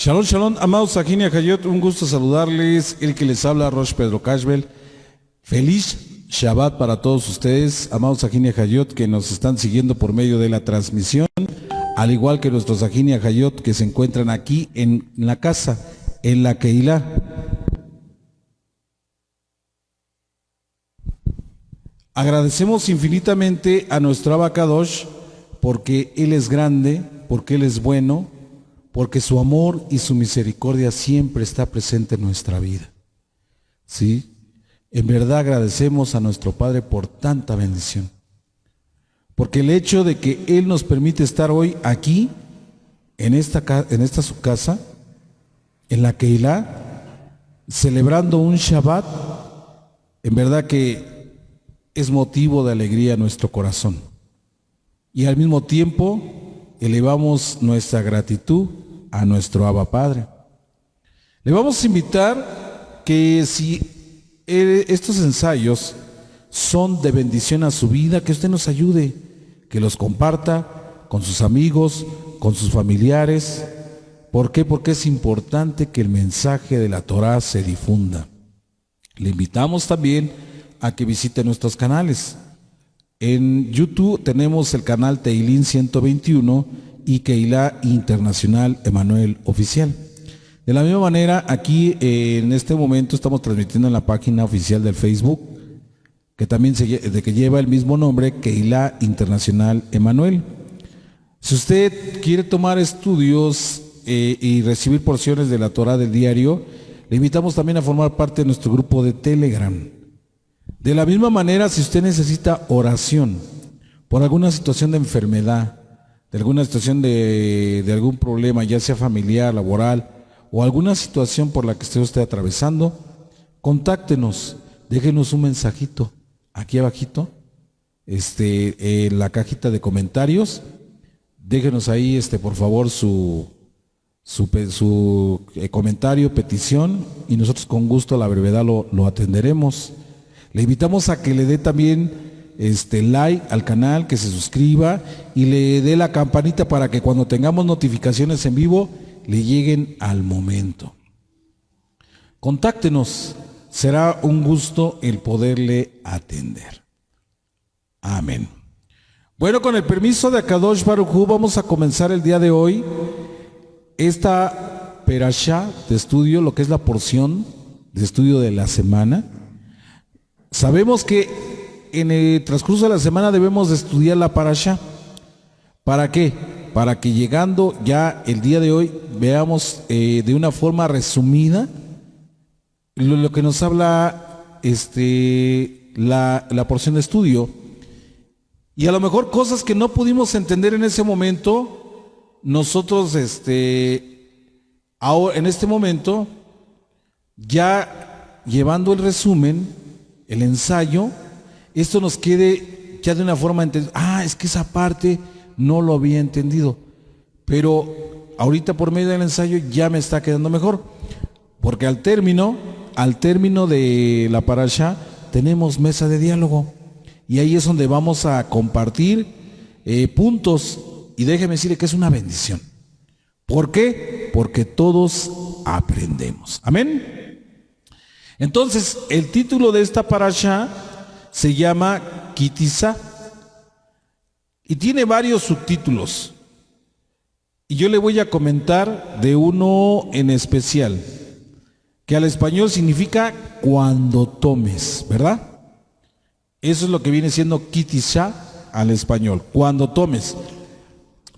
Shalom, shalom, amados Sajín y Ajayot, un gusto saludarles, el que les habla, Rosh Pedro Cashbel. Feliz Shabbat para todos ustedes, amados Sajín y Ajayot, que nos están siguiendo por medio de la transmisión, al igual que nuestros Sajín y Ajayot que se encuentran aquí en la casa, en la Keilah. Agradecemos infinitamente a nuestro Abba Kadosh porque Él es grande, porque Él es bueno, porque su amor y su misericordia siempre está presente en nuestra vida. ¿Sí? En verdad agradecemos a nuestro Padre por tanta bendición. Porque el hecho de que Él nos permite estar hoy aquí, en esta su casa, en la Keilah, celebrando un Shabbat, en verdad que es motivo de alegría a nuestro corazón. Y al mismo tiempo elevamos nuestra gratitud a nuestro Abba Padre. Le vamos a invitar que si estos ensayos son de bendición a su vida, que usted nos ayude, que los comparta con sus amigos, con sus familiares. ¿Por qué? Porque es importante que el mensaje de la Torah se difunda. Le invitamos también a que visite nuestros canales. En YouTube tenemos el canal Teilín 121 y Keilah Internacional Emanuel Oficial. De la misma manera, aquí en este momento estamos transmitiendo en la página oficial del Facebook, que también que lleva el mismo nombre, Keilah Internacional Emanuel. Si usted quiere tomar estudios y recibir porciones de la Torah del diario, le invitamos también a formar parte de nuestro grupo de Telegram. De la misma manera, si usted necesita oración por alguna situación de enfermedad, de alguna situación de algún problema, ya sea familiar, laboral, o alguna situación por la que esté atravesando, contáctenos, déjenos un mensajito aquí abajito, en la cajita de comentarios, déjenos ahí, por favor, su comentario, petición, y nosotros con gusto a la brevedad lo atenderemos. Le invitamos a que le dé también like al canal, que se suscriba y le dé la campanita para que cuando tengamos notificaciones en vivo le lleguen al momento. Contáctenos, será un gusto el poderle atender. Amén. Bueno, con el permiso de Akadosh Baruj Hu, vamos a comenzar el día de hoy esta perashá de estudio, lo que es la porción de estudio de la semana. Sabemos que en el transcurso de la semana debemos de estudiar la parashá. ¿Para qué? Para que llegando ya el día de hoy veamos de una forma resumida lo que nos habla la porción de estudio. Y a lo mejor cosas que no pudimos entender en ese momento, nosotros ahora en este momento, ya llevando el resumen, el ensayo, esto nos quede ya de una forma entendida. Es que esa parte no lo había entendido, pero ahorita por medio del ensayo ya me está quedando mejor, porque al término de la parashá tenemos mesa de diálogo, y ahí es donde vamos a compartir puntos, y déjeme decirle que es una bendición. ¿Por qué? Porque todos aprendemos. Amén. Entonces, el título de esta parashá se llama Kitizá y tiene varios subtítulos. Y yo le voy a comentar de uno en especial, que al español significa cuando tomes, ¿verdad? Eso es lo que viene siendo Kitizá al español, cuando tomes.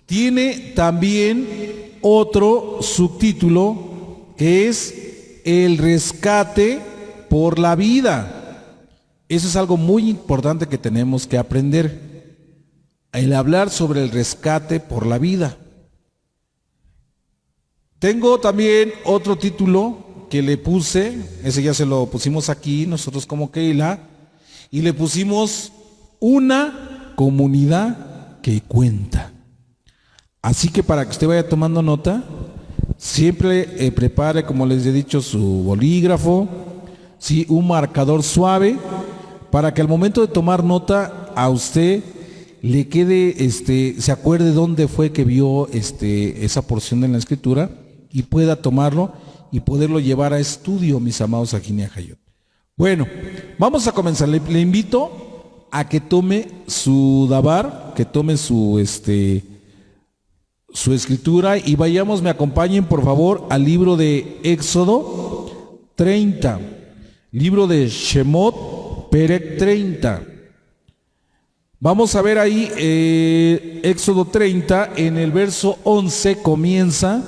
Tiene también otro subtítulo que es el rescate por la vida. Eso es algo muy importante que tenemos que aprender, el hablar sobre el rescate por la vida. Tengo también otro título que le puse, ese ya se lo pusimos aquí nosotros como Keilah, y le pusimos una comunidad que cuenta. Así que para que usted vaya tomando nota, siempre prepare, como les he dicho, su bolígrafo, ¿sí? Un marcador suave, para que al momento de tomar nota a usted le quede, se acuerde dónde fue que vio esa porción de la escritura y pueda tomarlo y poderlo llevar a estudio, mis amados Ajini Hayot. Bueno, vamos a comenzar. Le invito a que tome su dabar, que tome su escritura y vayamos, me acompañen por favor al libro de Éxodo 30, libro de Shemot, Perek 30. Vamos a ver ahí Éxodo 30, en el verso 11 comienza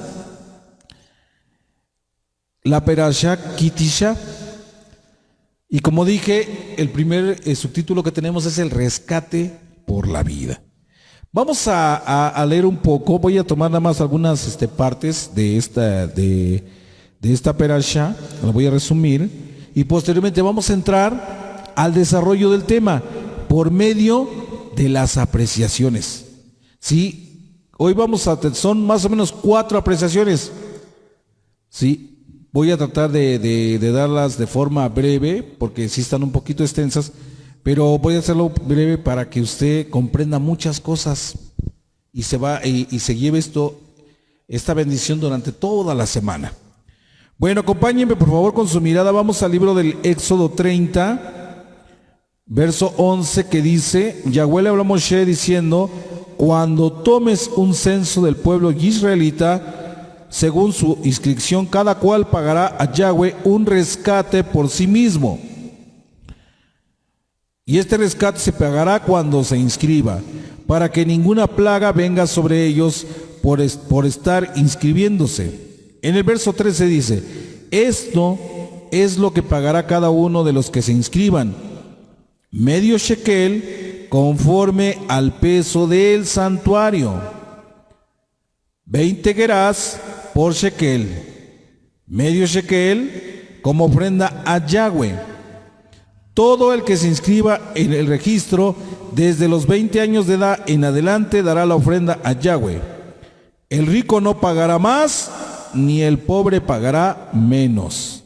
la Perashá Kitisha. Y como dije, el primer subtítulo que tenemos es el rescate por la vida. Vamos a leer un poco, voy a tomar nada más algunas partes de esta Perashá, lo voy a resumir, y posteriormente vamos a entrar al desarrollo del tema por medio de las apreciaciones. ¿Sí? Hoy son más o menos 4 apreciaciones. ¿Sí? Voy a tratar de darlas de forma breve, porque sí están un poquito extensas, pero voy a hacerlo breve para que usted comprenda muchas cosas y se lleve esta bendición durante toda la semana. Bueno, acompáñenme por favor con su mirada. Vamos al libro del Éxodo 30, verso 11, que dice: Yahweh le habló a Moshe diciendo: cuando tomes un censo del pueblo israelita, según su inscripción, cada cual pagará a Yahweh un rescate por sí mismo. Y este rescate se pagará cuando se inscriba, para que ninguna plaga venga sobre ellos por estar inscribiéndose. En el verso 13 dice: esto es lo que pagará cada uno de los que se inscriban: medio shekel conforme al peso del santuario, 20 gerás por shekel, medio shekel como ofrenda a Yahweh. Todo el que se inscriba en el registro desde los 20 años de edad en adelante dará la ofrenda a Yahweh. El rico no pagará más, ni el pobre pagará menos,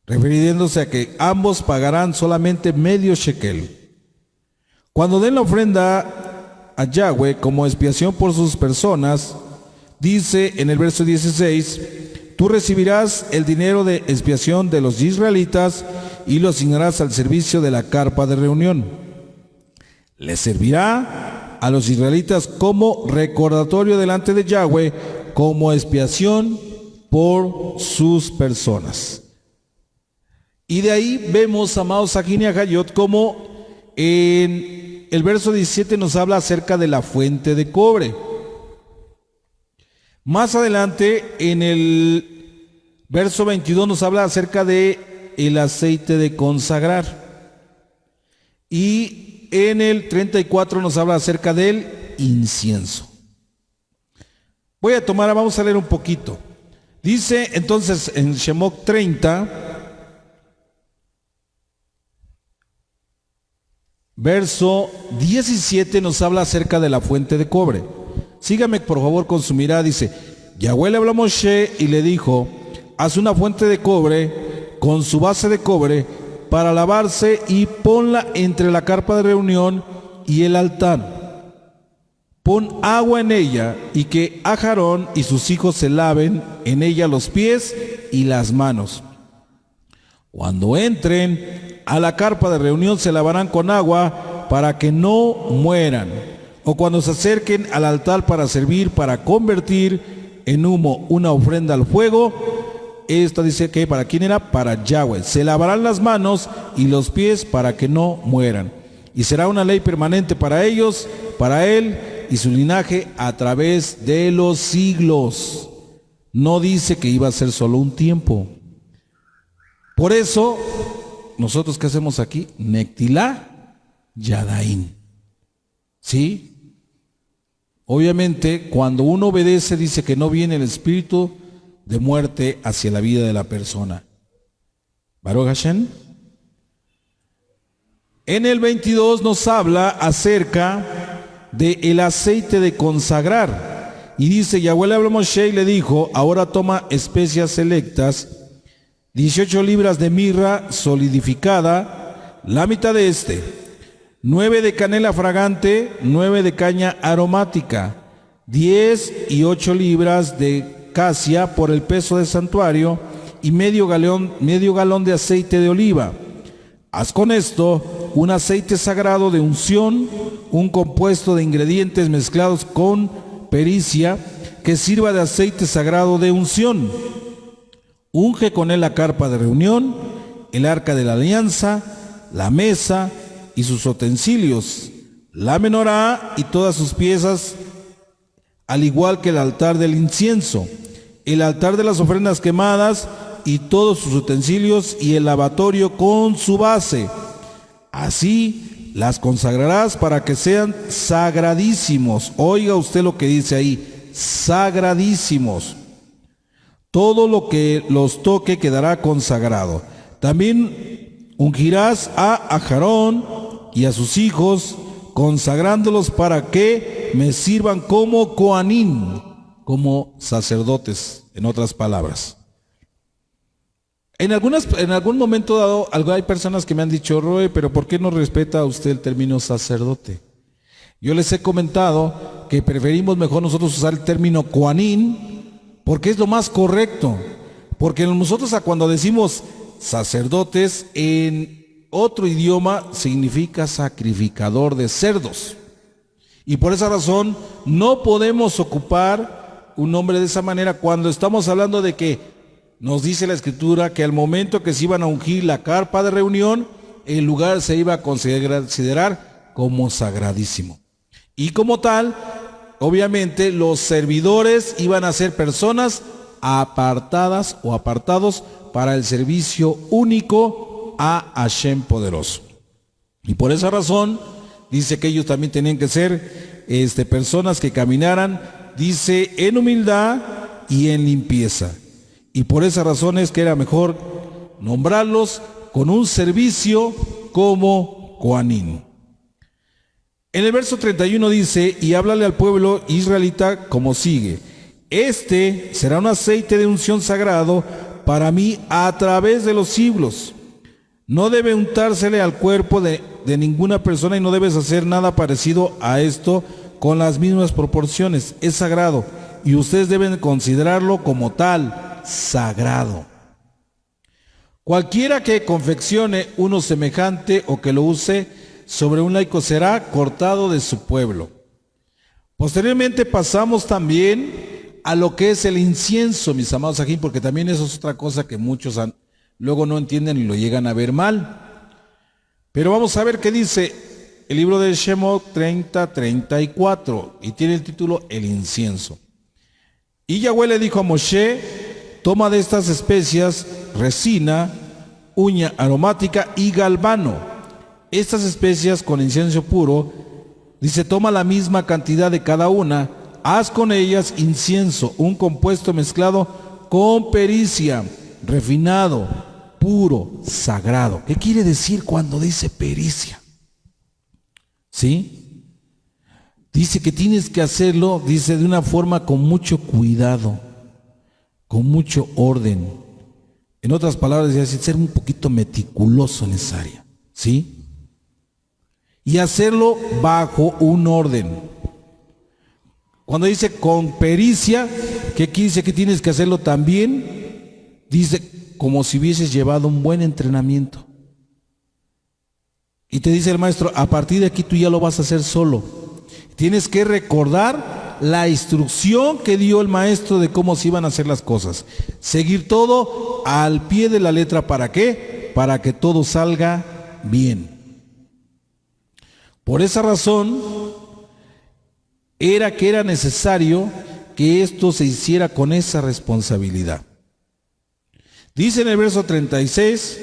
refiriéndose a que ambos pagarán solamente medio shekel. Cuando den la ofrenda a Yahweh como expiación por sus personas, dice en el verso 16: tú recibirás el dinero de expiación de los israelitas y lo asignarás al servicio de la carpa de reunión. Les servirá a los israelitas como recordatorio delante de Yahweh, como expiación por sus personas. Y de ahí vemos, amados Ajini Hayot, como en el verso 17 nos habla acerca de la fuente de cobre. Más adelante, en el verso 22 nos habla acerca de el aceite de consagrar. Y en el 34 nos habla acerca del incienso. Vamos a leer un poquito. Dice entonces en Shemot 30, verso 17 nos habla acerca de la fuente de cobre. Sígame por favor con su mirada. Dice: Yahweh le habló a Moshe y le dijo: haz una fuente de cobre con su base de cobre para lavarse y ponla entre la carpa de reunión y el altar. Pon agua en ella y que Aarón y sus hijos se laven en ella los pies y las manos. Cuando entren a la carpa de reunión se lavarán con agua para que no mueran. O cuando se acerquen al altar para servir, para convertir en humo una ofrenda al fuego. Esto dice que ¿para quién era? Para Yahweh. Se lavarán las manos y los pies para que no mueran. Y será una ley permanente para ellos, para él y su linaje a través de los siglos. No dice que iba a ser solo un tiempo. Por eso, nosotros ¿qué hacemos aquí? Nectilá Yadaín. ¿Sí? Obviamente, cuando uno obedece, dice que no viene el espíritu de muerte hacia la vida de la persona. Baruch Hashem. En el 22 nos habla acerca del aceite de consagrar. Y dice: Yahweh le habló a Moshe y le dijo: ahora toma especias selectas, 18 libras de mirra solidificada, la mitad de 9 de canela fragante, 9 de caña aromática, 10 y 8 libras de casia por el peso del santuario y medio galón de aceite de oliva. Haz con esto un aceite sagrado de unción, un compuesto de ingredientes mezclados con pericia que sirva de aceite sagrado de unción. Unge con él la carpa de reunión, el arca de la alianza, la mesa y sus utensilios, la menorá y todas sus piezas, al igual que el altar del incienso, el altar de las ofrendas quemadas y todos sus utensilios y el lavatorio con su base. Así las consagrarás para que sean sagradísimos. Oiga usted lo que dice ahí, sagradísimos. Todo lo que los toque quedará consagrado. También ungirás a Aarón y a sus hijos, consagrándolos para que me sirvan como coanín, como sacerdotes, en otras palabras. En algún momento dado, hay personas que me han dicho, Roe, pero ¿por qué no respeta usted el término sacerdote? Yo les he comentado que preferimos mejor nosotros usar el término coanín, porque es lo más correcto. Porque nosotros cuando decimos sacerdotes, en otro idioma significa sacrificador de cerdos. Y por esa razón no podemos ocupar un nombre de esa manera cuando estamos hablando de que nos dice la Escritura que al momento que se iban a ungir la carpa de reunión, el lugar se iba a considerar como sagradísimo. Y como tal, obviamente los servidores iban a ser personas apartadas o apartados para el servicio único a Hashem poderoso. Y por esa razón dice que ellos también tenían que ser personas que caminaran, dice, en humildad y en limpieza. Y por esa razón es que era mejor nombrarlos con un servicio como coanín. En el verso 31 dice, y háblale al pueblo israelita como sigue: este será un aceite de unción sagrado para mí a través de los siglos. No debe untársele al cuerpo de ninguna persona y no debes hacer nada parecido a esto con las mismas proporciones. Es sagrado y ustedes deben considerarlo como tal, sagrado. Cualquiera que confeccione uno semejante o que lo use sobre un laico será cortado de su pueblo. Posteriormente pasamos también a lo que es el incienso, mis amados aquí, porque también eso es otra cosa que muchos luego no entienden y lo llegan a ver mal. Pero vamos a ver qué dice el libro de Shemot 30:34 y tiene el título El incienso. Y Yahweh le dijo a Moshe: toma de estas especias resina, uña aromática y galvano. Estas especias con incienso puro, dice, toma la misma cantidad de cada una, haz con ellas incienso, un compuesto mezclado con pericia, refinado, puro, sagrado. ¿Qué quiere decir cuando dice pericia? ¿Sí? Dice que tienes que hacerlo, dice, de una forma con mucho cuidado, con mucho orden. En otras palabras, dice, ser un poquito meticuloso en esa área. ¿Sí? Y hacerlo bajo un orden. Cuando dice con pericia, ¿qué quiere decir? Que tienes que hacerlo también, dice, como si hubieses llevado un buen entrenamiento. Y te dice el maestro, a partir de aquí tú ya lo vas a hacer solo. Tienes que recordar la instrucción que dio el maestro de cómo se iban a hacer las cosas. Seguir todo al pie de la letra. ¿Para qué? Para que todo salga bien. Por esa razón, era necesario que esto se hiciera con esa responsabilidad. Dice en el verso 36,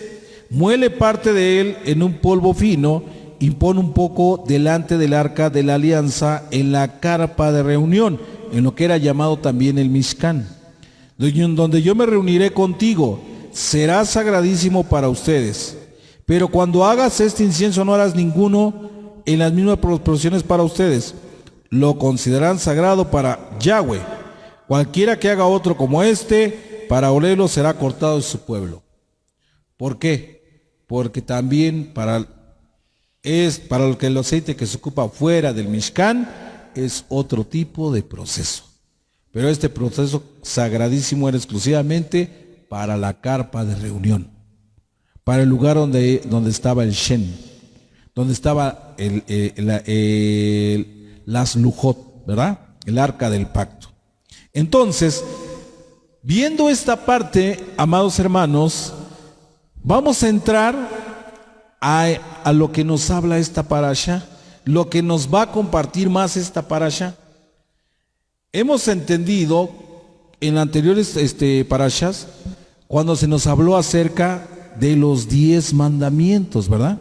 muele parte de él en un polvo fino y pon un poco delante del arca de la alianza en la carpa de reunión, en lo que era llamado también el Mishkan, donde yo me reuniré contigo, será sagradísimo para ustedes. Pero cuando hagas este incienso no harás ninguno en las mismas proporciones para ustedes, lo considerarán sagrado para Yahweh. Cualquiera que haga otro como este, para olerlo será cortado de su pueblo. ¿Por qué? Porque también para lo que el aceite que se ocupa fuera del Mishkan es otro tipo de proceso. pero este proceso sagradísimo era exclusivamente para la carpa de reunión, para el lugar donde estaba el Shen, donde estaba las Lujot, ¿verdad? El arca del pacto. Entonces, viendo esta parte, amados hermanos, vamos a entrar a lo que nos habla esta parasha, lo que nos va a compartir más esta parasha. Hemos entendido en anteriores parashas, cuando se nos habló acerca de los 10 mandamientos, ¿verdad?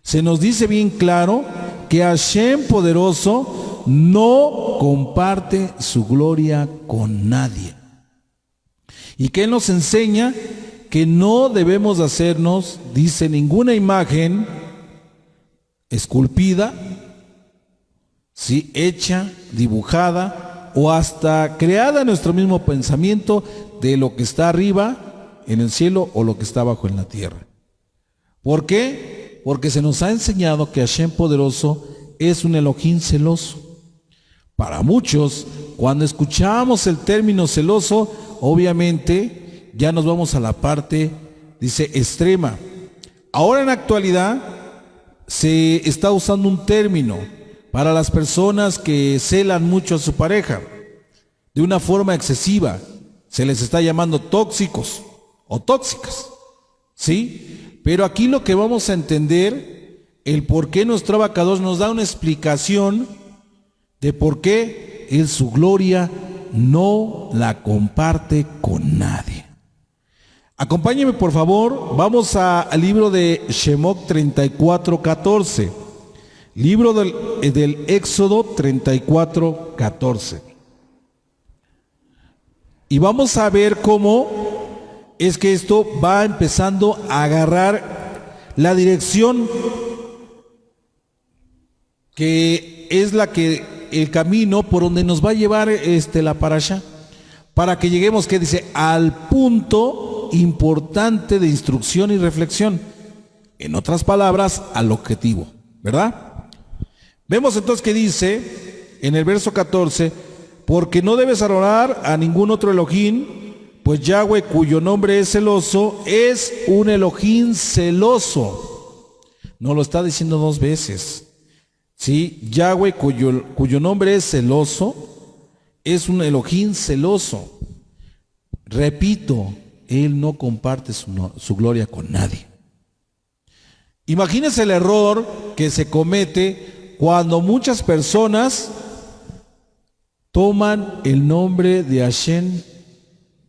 Se nos dice bien claro que Hashem poderoso no comparte su gloria con nadie. Y que Él nos enseña que no debemos hacernos, dice, ninguna imagen esculpida, ¿sí?, hecha, dibujada o hasta creada en nuestro mismo pensamiento de lo que está arriba en el cielo o lo que está abajo en la tierra. ¿Por qué? Porque se nos ha enseñado que Hashem poderoso es un Elohim celoso. Para muchos, cuando escuchamos el término celoso, obviamente ya nos vamos a la parte, dice, extrema. Ahora en la actualidad se está usando un término para las personas que celan mucho a su pareja de una forma excesiva. Se les está llamando tóxicos o tóxicas, ¿sí? Pero aquí lo que vamos a entender, el por qué nuestro Abacados nos da una explicación de por qué Él su gloria no la comparte con nadie. Acompáñenme por favor, vamos al libro de Shemot 34:14. Libro del Éxodo 34:14. Y vamos a ver cómo es que esto va empezando a agarrar la dirección que es el camino por donde nos va a llevar la parasha, para que lleguemos, que dice, al punto importante de instrucción y reflexión. En otras palabras, al objetivo, ¿verdad? Vemos entonces que dice en el verso 14, porque no debes adorar a ningún otro Elohim, pues Yahweh, cuyo nombre es celoso, es un Elohim celoso. No lo está diciendo dos veces. ¿Sí? Yahweh, cuyo nombre es celoso, es un Elohim celoso. Repito, Él no comparte su gloria con nadie. Imagínense el error que se comete cuando muchas personas toman el nombre de Hashem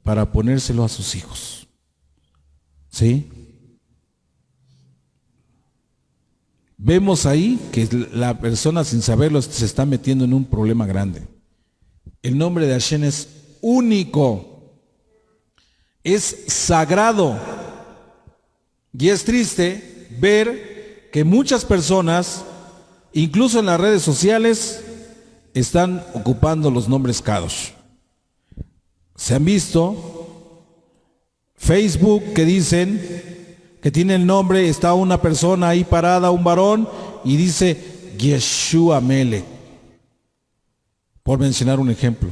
para ponérselo a sus hijos. ¿Sí? Vemos ahí que la persona sin saberlo se está metiendo en un problema grande. El nombre de Hashem es único, es sagrado. Y es triste ver que muchas personas, incluso en las redes sociales, están ocupando los nombres Kadosh. Se han visto Facebook que dicen que tiene el nombre, está una persona ahí parada, un varón, y dice Yeshua Melech, por mencionar un ejemplo.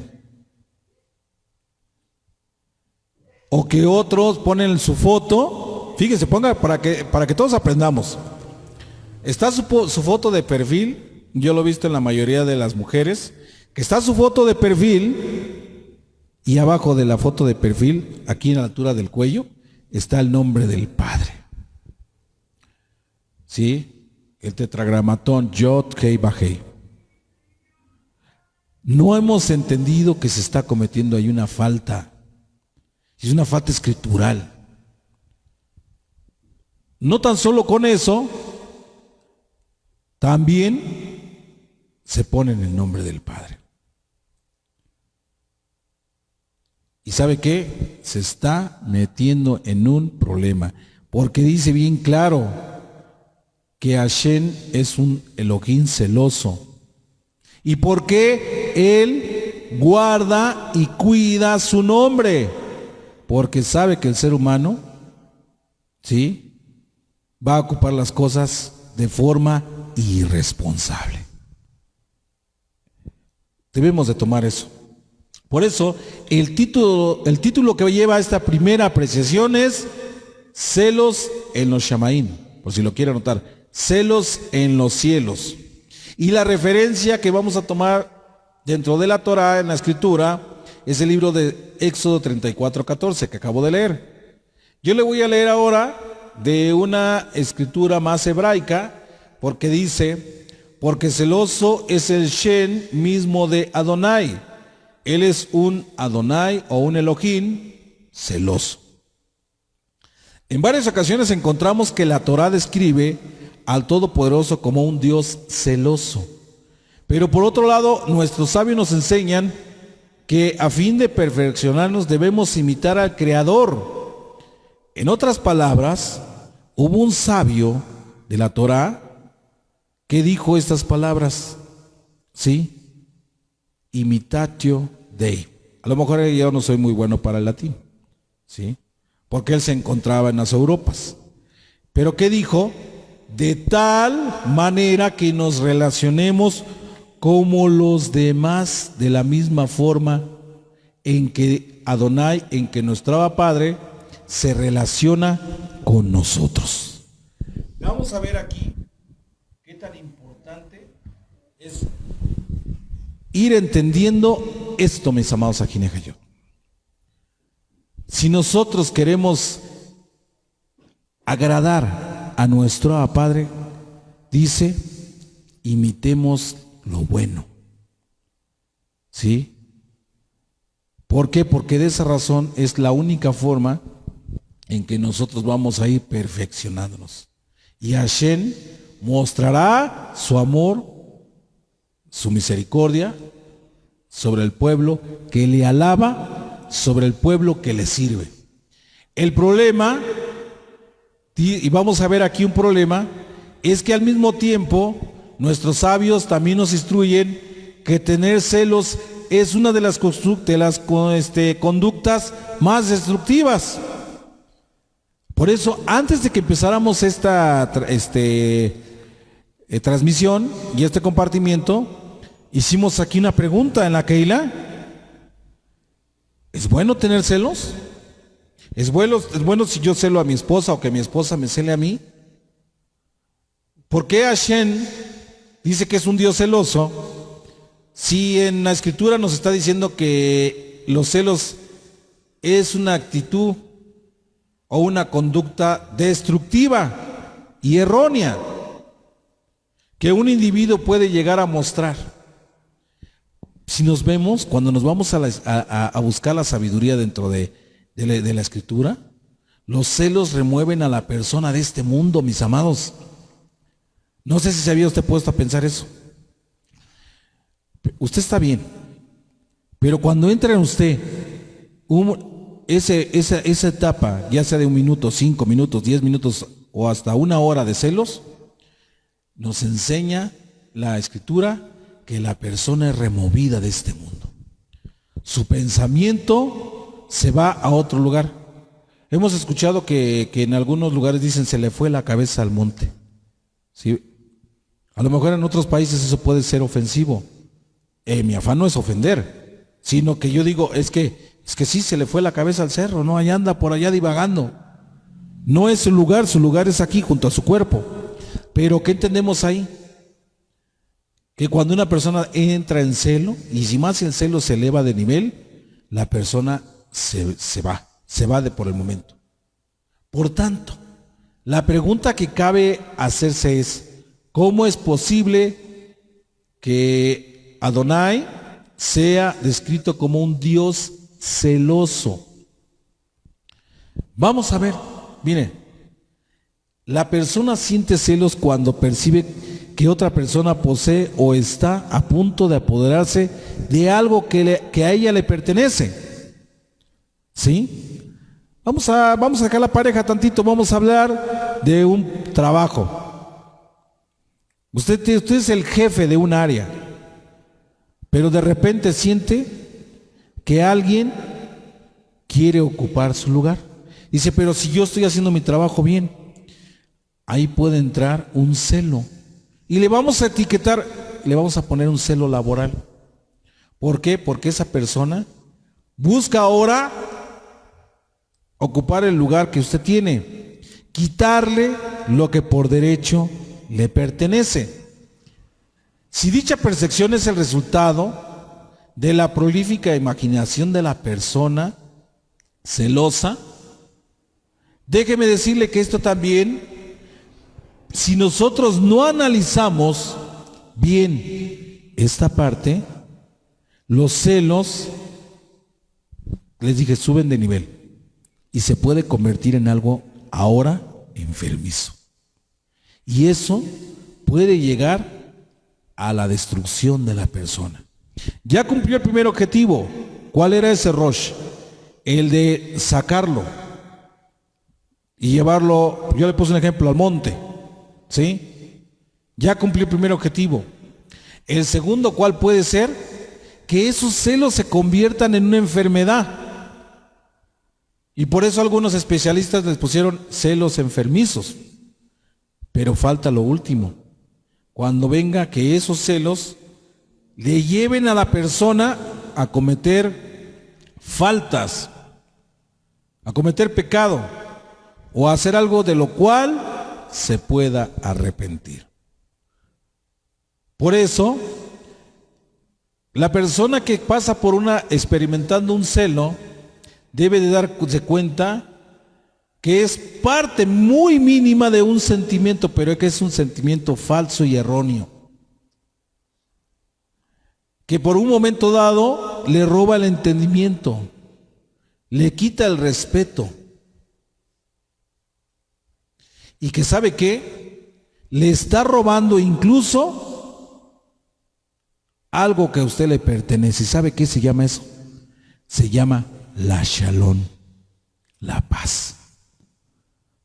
O que otros ponen su foto, fíjense, ponga para que todos aprendamos. Está su foto de perfil, yo lo he visto en la mayoría de las mujeres, que está su foto de perfil y abajo de la foto de perfil, aquí en la altura del cuello, está el nombre del Padre. ¿Sí? El tetragramatón Yod Hei Bajei. No hemos entendido que se está cometiendo ahí una falta. Es una falta escritural. No tan solo con eso, también se pone en el nombre del Padre. ¿Y sabe qué? Se está metiendo en un problema, porque dice bien claro que Hashem es un Elohim celoso. ¿Y por qué Él guarda y cuida su nombre? Porque sabe que el ser humano, ¿sí?, va a ocupar las cosas de forma irresponsable. Debemos de tomar eso. Por eso, el título que lleva esta primera apreciación es celos en los Shamaim, por si lo quiere anotar, celos en los cielos. Y la referencia que vamos a tomar dentro de la Torá, en la Escritura, es el libro de Éxodo 34:14 que acabo de leer. Yo le voy a leer ahora de una escritura más hebraica, porque dice, porque celoso es el Shen mismo de Adonai. Él es un Adonai o un Elohim celoso. En varias ocasiones encontramos que la Torá describe al Todopoderoso como un Dios celoso. Pero por otro lado, nuestros sabios nos enseñan que a fin de perfeccionarnos debemos imitar al Creador. En otras palabras, hubo un sabio de la Torá que dijo estas palabras, ¿sí? Imitatio Dei. A lo mejor yo no soy muy bueno para el latín, ¿sí? Porque él se encontraba en las Europas. Pero ¿qué dijo? De tal manera que nos relacionemos como los demás, de la misma forma en que Adonai, en que nuestro Abba Padre se relaciona con nosotros. Vamos a ver aquí qué tan importante es ir entendiendo esto, mis amados Ajinejayot. Si nosotros queremos agradar a nuestro Abba Padre, dice, imitemos lo bueno. ¿Sí? ¿Por qué? Porque de esa razón es la única forma en que nosotros vamos a ir perfeccionándonos. Y Hashem mostrará su amor, su misericordia sobre el pueblo que le alaba, sobre el pueblo que le sirve. El problema, y vamos a ver aquí un problema, es que al mismo tiempo nuestros sabios también nos instruyen que tener celos es una de las conductas más destructivas. Por eso, antes de que empezáramos esta transmisión y este compartimiento, hicimos aquí una pregunta en la Keilah. ¿Es bueno tener celos? ¿Es bueno si yo celo a mi esposa o que mi esposa me cele a mí? ¿Por qué Hashem dice que es un Dios celoso si en la Escritura nos está diciendo que los celos es una actitud o una conducta destructiva y errónea que un individuo puede llegar a mostrar? Si nos vemos, cuando nos vamos a buscar la sabiduría dentro de la Escritura, los celos remueven a la persona de este mundo, mis amados. No sé si se había usted puesto a pensar eso. Usted está bien, pero cuando entra en usted esa etapa, ya sea de 1 minuto, 5 minutos, 10 minutos o hasta 1 hora de celos, nos enseña la Escritura que la persona es removida de este mundo. Su pensamiento se va a otro lugar. Hemos escuchado que en algunos lugares dicen se le fue la cabeza al monte. ¿Sí? A lo mejor en otros países eso puede ser ofensivo. Mi afán no es ofender, sino que yo digo, es que sí se le fue la cabeza al cerro, ¿no? Allá anda por allá divagando. No es su lugar es aquí junto a su cuerpo. Pero ¿qué entendemos ahí? Que cuando una persona entra en celo, y si más el celo se eleva de nivel, la persona se va por el momento. Por tanto, la pregunta que cabe hacerse es, ¿cómo es posible que Adonai sea descrito como un Dios celoso? Vamos a ver, mire, la persona siente celos cuando percibe que otra persona posee o está a punto de apoderarse de algo que a ella le pertenece. ¿Sí? Vamos a sacar la pareja tantito, vamos a hablar de un trabajo. Usted es el jefe de un área, pero de repente siente que alguien quiere ocupar su lugar. Dice, pero si yo estoy haciendo mi trabajo bien, ahí puede entrar un celo. Y le vamos a etiquetar, le vamos a poner un celo laboral. ¿Por qué? Porque esa persona Busca ahora ocupar el lugar que usted tiene, quitarle lo que por derecho le pertenece. Si dicha percepción es el resultado de la prolífica imaginación de la persona celosa, déjeme decirle que esto también, si nosotros no analizamos bien esta parte, los celos, les dije, suben de nivel y se puede convertir en algo ahora enfermizo. Y eso puede llegar a la destrucción de la persona. Ya cumplió el primer objetivo. ¿Cuál era ese Rosh? El de sacarlo y llevarlo, yo le puse un ejemplo, al monte, ¿sí? Ya cumplió el primer objetivo. El segundo, ¿cuál puede ser? Que esos celos se conviertan en una enfermedad. Y por eso algunos especialistas les pusieron celos enfermizos. Pero falta lo último. Cuando venga que esos celos le lleven a la persona a cometer faltas, a cometer pecado o a hacer algo de lo cual se pueda arrepentir. Por eso, la persona que pasa por experimentando un celo debe de darse cuenta que es parte muy mínima de un sentimiento, pero es que es un sentimiento falso y erróneo, que por un momento dado le roba el entendimiento, le quita el respeto, y que sabe que le está robando incluso algo que a usted le pertenece. ¿Y sabe qué se llama eso? Se llama la Shalom, la paz.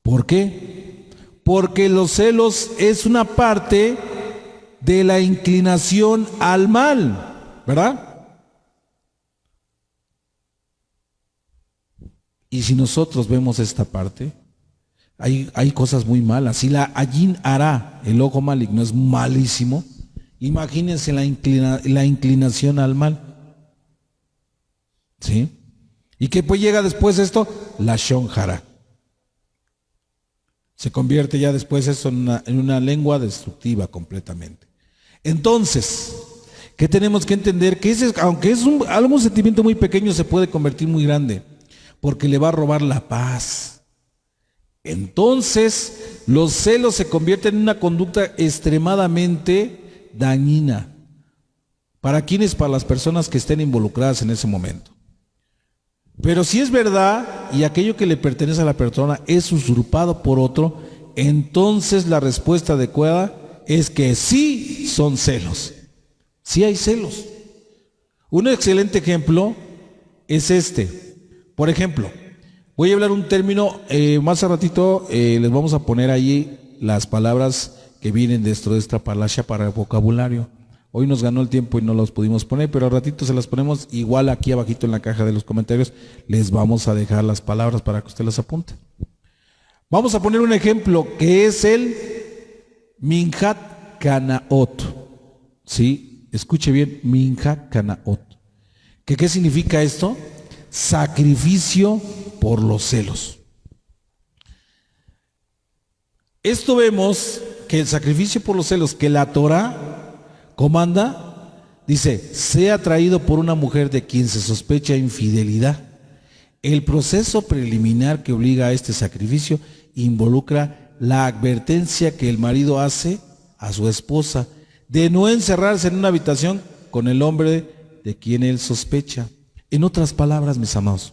¿Por qué? Porque los celos es una parte de la inclinación al mal, ¿verdad? Y si nosotros vemos esta parte, hay cosas muy malas. Si la Ayin Ara, el ojo maligno, es malísimo, imagínense la inclinación al mal. ¿Sí? ¿Y qué pues llega después esto? La Shon Hara. Se convierte ya después eso en una lengua destructiva completamente. Entonces, ¿qué tenemos que entender? Que aunque es algún sentimiento muy pequeño, se puede convertir muy grande, porque le va a robar la paz. Entonces, los celos se convierten en una conducta extremadamente dañina. ¿Para quiénes? Para las personas que estén involucradas en ese momento. Pero si es verdad y aquello que le pertenece a la persona es usurpado por otro, entonces la respuesta adecuada es que sí son celos. Sí hay celos. Un excelente ejemplo es este. Por ejemplo, voy a hablar un término, más a ratito les vamos a poner ahí las palabras que vienen dentro de esta palasha para el vocabulario. Hoy nos ganó el tiempo y no los pudimos poner, pero al ratito se las ponemos igual aquí abajito en la caja de los comentarios. Les vamos a dejar las palabras para que usted las apunte. Vamos a poner un ejemplo que es el Minhat Kanaot. ¿Sí? Escuche bien, Minhat Kanaot. ¿Qué significa esto? Sacrificio por los celos. Esto vemos que el sacrificio por los celos que la Torah comanda, dice, sea atraído por una mujer de quien se sospecha infidelidad. El proceso preliminar que obliga a este sacrificio involucra la advertencia que el marido hace a su esposa de no encerrarse en una habitación con el hombre de quien él sospecha. En otras palabras, mis amados,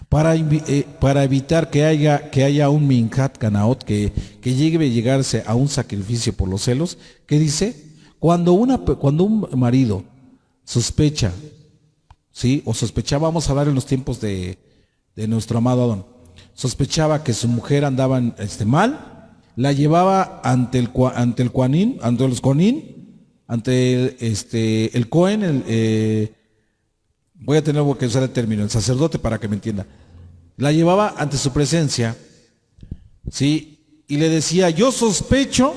para evitar que haya un Minhat Kanaot, que llegarse a un sacrificio por los celos, ¿qué dice? Cuando un marido sospecha, ¿sí? O sospechaba, vamos a hablar en los tiempos de nuestro amado Adón, sospechaba que su mujer andaba mal, la llevaba ante el Kohanim, ante los Kohanim, ante el Cohen, voy a tener que usar el término, el sacerdote para que me entienda. La llevaba ante su presencia, ¿sí? Y le decía, yo sospecho,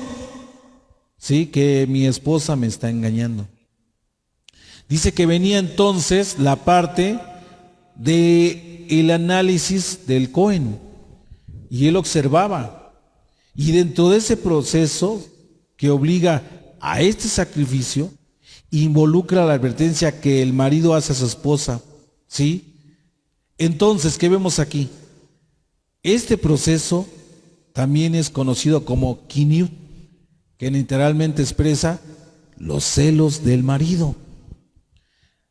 ¿sí?, que mi esposa me está engañando. Dice que venía entonces la parte de el análisis del Cohen, y él observaba, y dentro de ese proceso que obliga a este sacrificio, involucra la advertencia que el marido hace a su esposa, ¿sí? Entonces, ¿qué vemos aquí? Este proceso también es conocido como Kiniut, que literalmente expresa los celos del marido.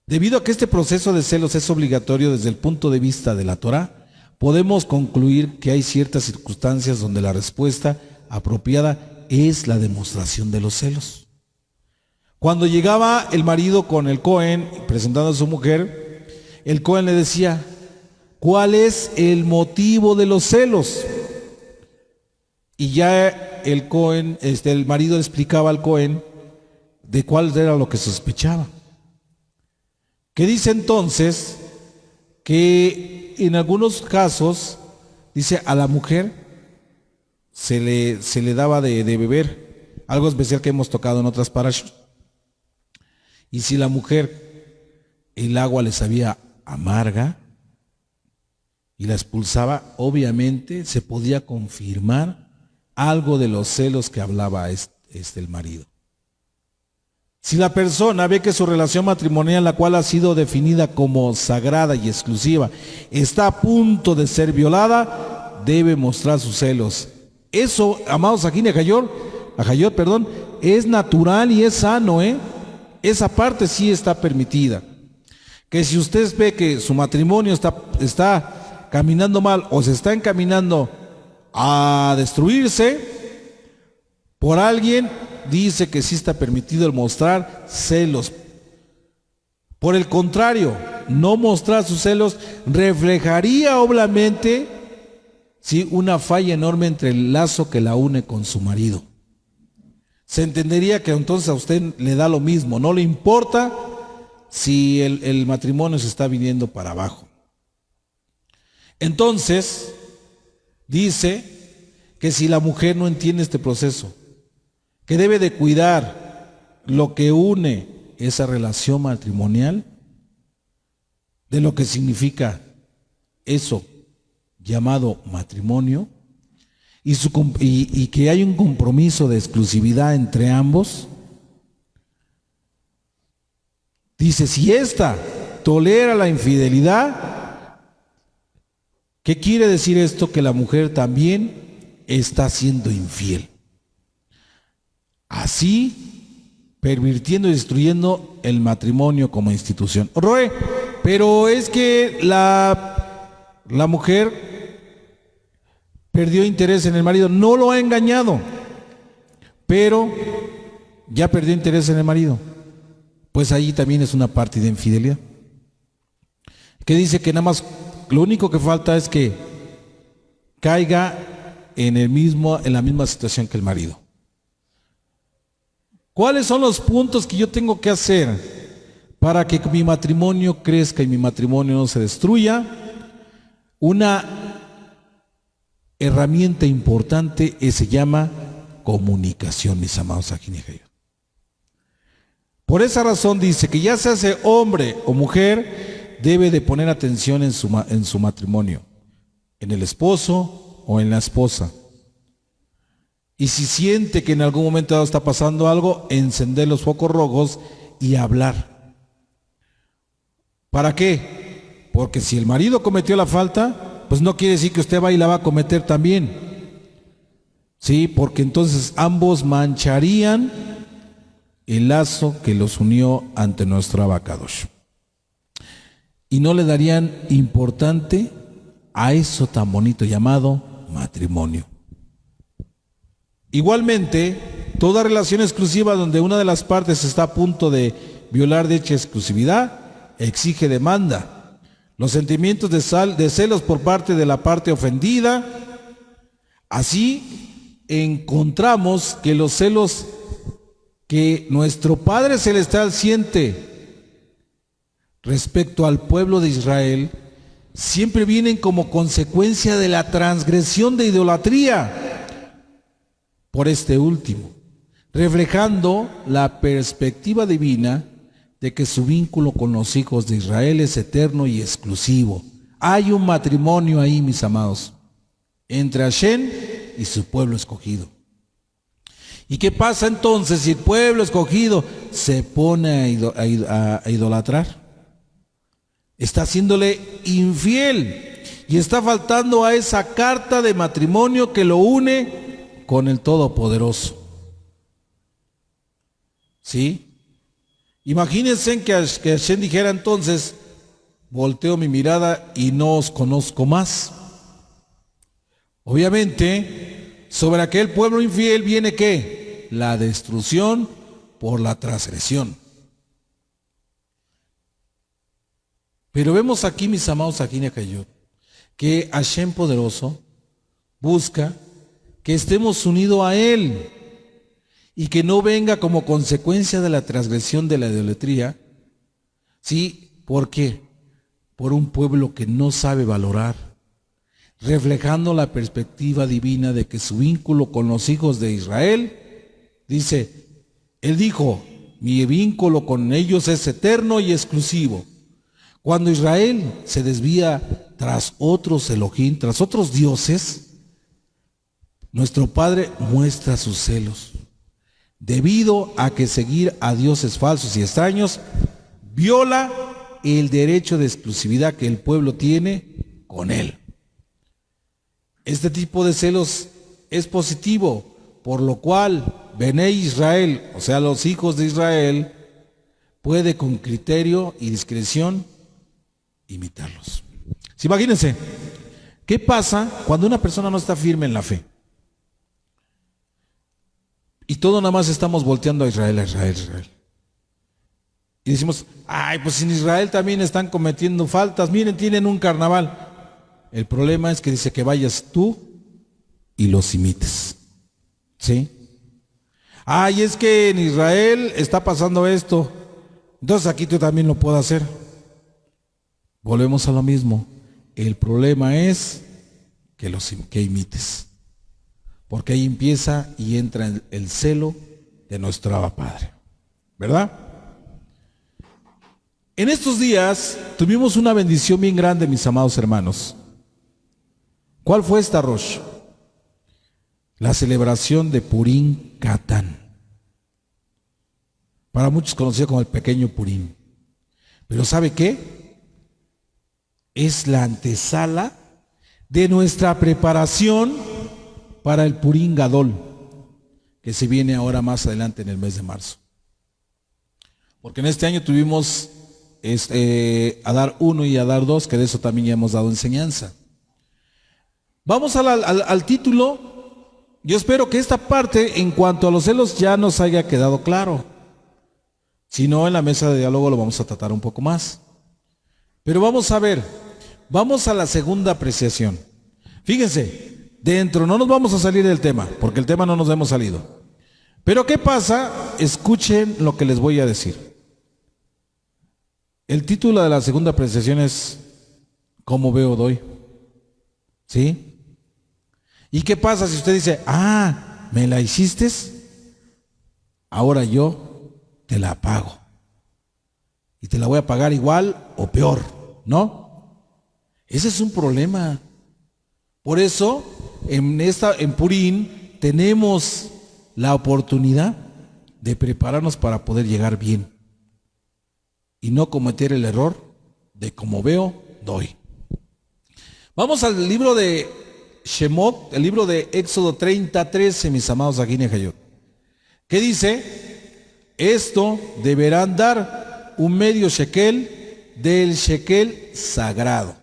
Debido a que este proceso de celos es obligatorio desde el punto de vista de la Torá, podemos concluir que hay ciertas circunstancias donde la respuesta apropiada es la demostración de los celos. Cuando llegaba el marido con el Cohen presentando a su mujer, el Cohen le decía: ¿cuál es el motivo de los celos? Y ya el Cohen, el marido le explicaba al Cohen de cuál era lo que sospechaba. Que dice entonces que en algunos casos, dice, a la mujer se le daba de beber, algo especial que hemos tocado en otras parashot. Y si la mujer, el agua le sabía amarga y la expulsaba, obviamente se podía confirmar algo de los celos que hablaba el marido. Si la persona ve que su relación matrimonial, la cual ha sido definida como sagrada y exclusiva, está a punto de ser violada, debe mostrar sus celos. Eso, amados aquí en Ajayot, es natural y es sano, Esa parte sí está permitida. Que si usted ve que su matrimonio está caminando mal o se está encaminando a destruirse por alguien, dice que sí está permitido el mostrar celos. Por el contrario, no mostrar sus celos reflejaría obviamente una falla enorme entre el lazo que la une con su marido. Se entendería que entonces a usted le da lo mismo, no le importa si el matrimonio se está viniendo para abajo. Entonces, dice que si la mujer no entiende este proceso, que debe de cuidar lo que une esa relación matrimonial, de lo que significa eso llamado matrimonio, y que hay un compromiso de exclusividad entre ambos. Dice, si ésta tolera la infidelidad, ¿qué quiere decir esto? Que la mujer también está siendo infiel. Así, pervirtiendo y destruyendo el matrimonio como institución. Roe, pero es que la mujer perdió interés en el marido, no lo ha engañado, pero ya perdió interés en el marido. Pues ahí también es una parte de infidelidad. Que dice que nada más lo único que falta es que caiga en la misma situación que el marido. ¿Cuáles son los puntos que yo tengo que hacer para que mi matrimonio crezca y mi matrimonio no se destruya? Una herramienta importante se llama comunicación, mis amados aquí en Ajayot. Por esa razón dice que ya se hace hombre o mujer, debe de poner atención en su matrimonio, en el esposo o en la esposa. Y si siente que en algún momento dado está pasando algo, encender los focos rojos y hablar. ¿Para qué? Porque si el marido cometió la falta, pues no quiere decir que usted va y la va a cometer también. Sí, porque entonces ambos mancharían el lazo que los unió ante nuestro Abacadosh. Y no le darían importante a eso tan bonito llamado matrimonio. Igualmente, toda relación exclusiva donde una de las partes está a punto de violar dicha exclusividad, exige demanda. Los sentimientos de celos por parte de la parte ofendida. Así encontramos que los celos que nuestro Padre Celestial siente respecto al pueblo de Israel siempre vienen como consecuencia de la transgresión de idolatría por este último, reflejando la perspectiva divina de que su vínculo con los hijos de Israel es eterno y exclusivo. Hay un matrimonio ahí, mis amados, entre Hashem y su pueblo escogido. ¿Y qué pasa entonces si el pueblo escogido se pone a idolatrar? Está haciéndole infiel y está faltando a esa carta de matrimonio que lo une con el Todopoderoso. ¿Sí? Imagínense que Hashem dijera entonces: volteo mi mirada y no os conozco más. Obviamente, sobre aquel pueblo infiel viene ¿qué? La destrucción por la transgresión. Pero vemos aquí, mis amados, aquí en Acayot, que Hashem poderoso busca que estemos unidos a Él y que no venga como consecuencia de la transgresión de la idolatría. ¿Sí? ¿Por qué? Por un pueblo que no sabe valorar, reflejando la perspectiva divina de que su vínculo con los hijos de Israel, dice, Él dijo, mi vínculo con ellos es eterno y exclusivo. Cuando Israel se desvía tras otros Elohim, tras otros dioses, nuestro Padre muestra sus celos, debido a que seguir a dioses falsos y extraños viola el derecho de exclusividad que el pueblo tiene con Él. Este tipo de celos es positivo, por lo cual Bené Israel, o sea, los hijos de Israel, puede con criterio y discreción imitarlos. Sí, imagínense, ¿qué pasa cuando una persona no está firme en la fe? Y todo nada más estamos volteando a Israel, a Israel, a Israel. Y decimos, ay, pues en Israel también están cometiendo faltas, miren, tienen un carnaval. El problema es que dice que vayas tú y los imites. ¿Sí? Ay, es que en Israel está pasando esto, entonces aquí tú también lo puedes hacer. Volvemos a lo mismo. El problema es que imites. Porque ahí empieza y entra el celo de nuestro Abba Padre. ¿Verdad? En estos días tuvimos una bendición bien grande, mis amados hermanos. ¿Cuál fue esta, Rosh? La celebración de Purim Katán. Para muchos conocido como el pequeño Purim. Pero ¿sabe qué? Es la antesala de nuestra preparación para el Purim Gadol, que se viene ahora más adelante en el mes de marzo. Porque en este año tuvimos Adar 1 y Adar 2, que de eso también ya hemos dado enseñanza. Vamos al título. Yo espero que esta parte, en cuanto a los celos, ya nos haya quedado claro. Si no, en la mesa de diálogo lo vamos a tratar un poco más. Pero vamos a ver, vamos a la segunda apreciación. Fíjense, dentro no nos vamos a salir del tema, porque el tema no nos hemos salido. Pero ¿qué pasa? Escuchen lo que les voy a decir. El título de la segunda apreciación es ¿cómo veo doy? ¿Sí? ¿Y qué pasa si usted dice, me la hiciste? Ahora yo te la pago. Y te la voy a pagar igual o peor, ¿no? Ese es un problema. Por eso, en Purim, tenemos la oportunidad de prepararnos para poder llegar bien. Y no cometer el error de como veo, doy. Vamos al libro de Shemot, el libro de Éxodo 30:13, mis amados aquí en Ejayot. ¿Qué dice? Esto deberán dar un medio shekel del shekel sagrado.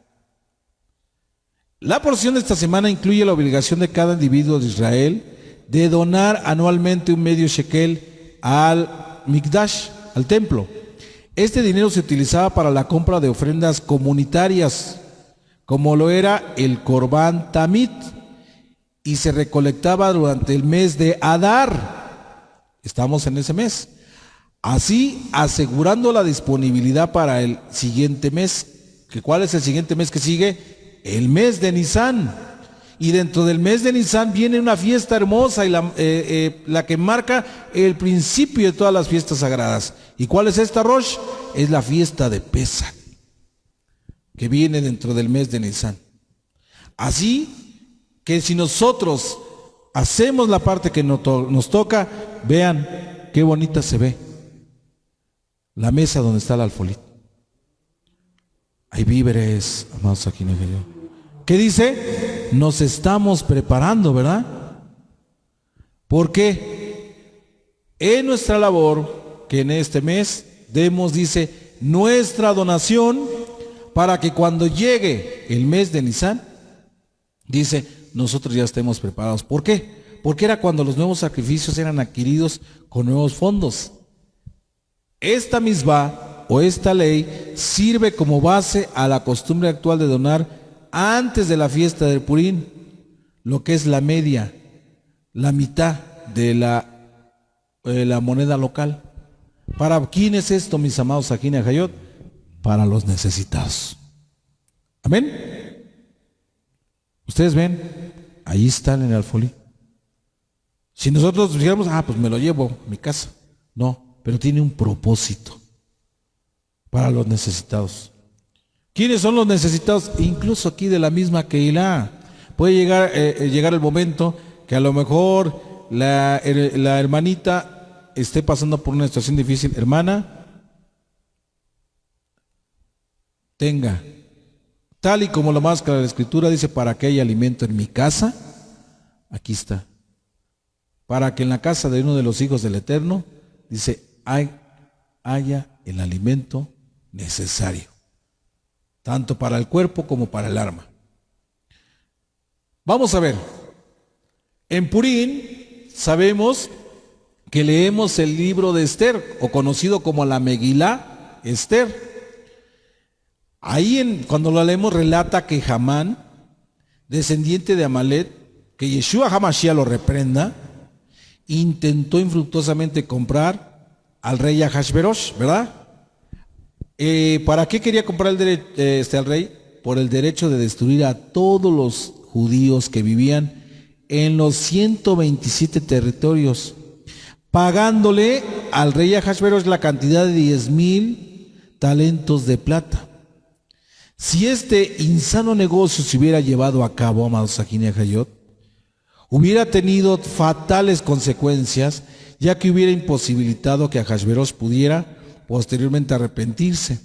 La porción de esta semana incluye la obligación de cada individuo de Israel de donar anualmente un medio shekel al Mikdash, al templo. Este dinero se utilizaba para la compra de ofrendas comunitarias, como lo era el Korban Tamid, y se recolectaba durante el mes de Adar. Estamos en ese mes. Así, asegurando la disponibilidad para el siguiente mes. ¿Cuál es el siguiente mes que sigue? El mes de Nisan. Y dentro del mes de Nisan viene una fiesta hermosa y la que marca el principio de todas las fiestas sagradas. ¿Y cuál es esta, Rosh? Es la fiesta de Pesach, que viene dentro del mes de Nisan. Así que si nosotros hacemos la parte que nos toca, vean qué bonita se ve la mesa donde está el alfolí. Hay víveres, amados aquí en el Señor. ¿Qué dice? Nos estamos preparando, ¿verdad? Porque en nuestra labor, que en este mes demos, dice, nuestra donación, para que cuando llegue el mes de Nisan, dice, nosotros ya estemos preparados. ¿Por qué? Porque era cuando los nuevos sacrificios eran adquiridos con nuevos fondos. Esta misbah o esta ley sirve como base a la costumbre actual de donar antes de la fiesta del Purim, lo que es la media, la mitad de la moneda local. ¿Para quién es esto, mis amados aquí en Ajayot? Para los necesitados. Amén. Ustedes ven, ahí están en el alfolí. Si nosotros dijéramos, pues me lo llevo a mi casa. No, pero tiene un propósito para los necesitados. ¿Quiénes son los necesitados? Incluso aquí de la misma Keilah. Puede llegar el momento que a lo mejor la hermanita esté pasando por una situación difícil. Hermana, tenga, tal y como lo marca la Escritura, dice, para que haya alimento en mi casa, aquí está. Para que en la casa de uno de los hijos del Eterno, dice, haya el alimento necesario, tanto para el cuerpo como para el alma. Vamos a ver, en Purim sabemos que leemos el libro de Esther, o conocido como la Megilá Esther. Ahí cuando lo leemos relata que Hamán, descendiente de Amalet, que Yeshua HaMashiach lo reprenda, intentó infructuosamente comprar al rey Ahasverosh, ¿verdad? ¿Para qué quería comprar al rey? Por el derecho de destruir a todos los judíos que vivían en los 127 territorios, pagándole al rey Ahasverosh la cantidad de 10,000 talentos de plata. Si este insano negocio se hubiera llevado a cabo, amados aquí en Ajayot, hubiera tenido fatales consecuencias, ya que hubiera imposibilitado que Ahasverosh pudiera posteriormente arrepentirse,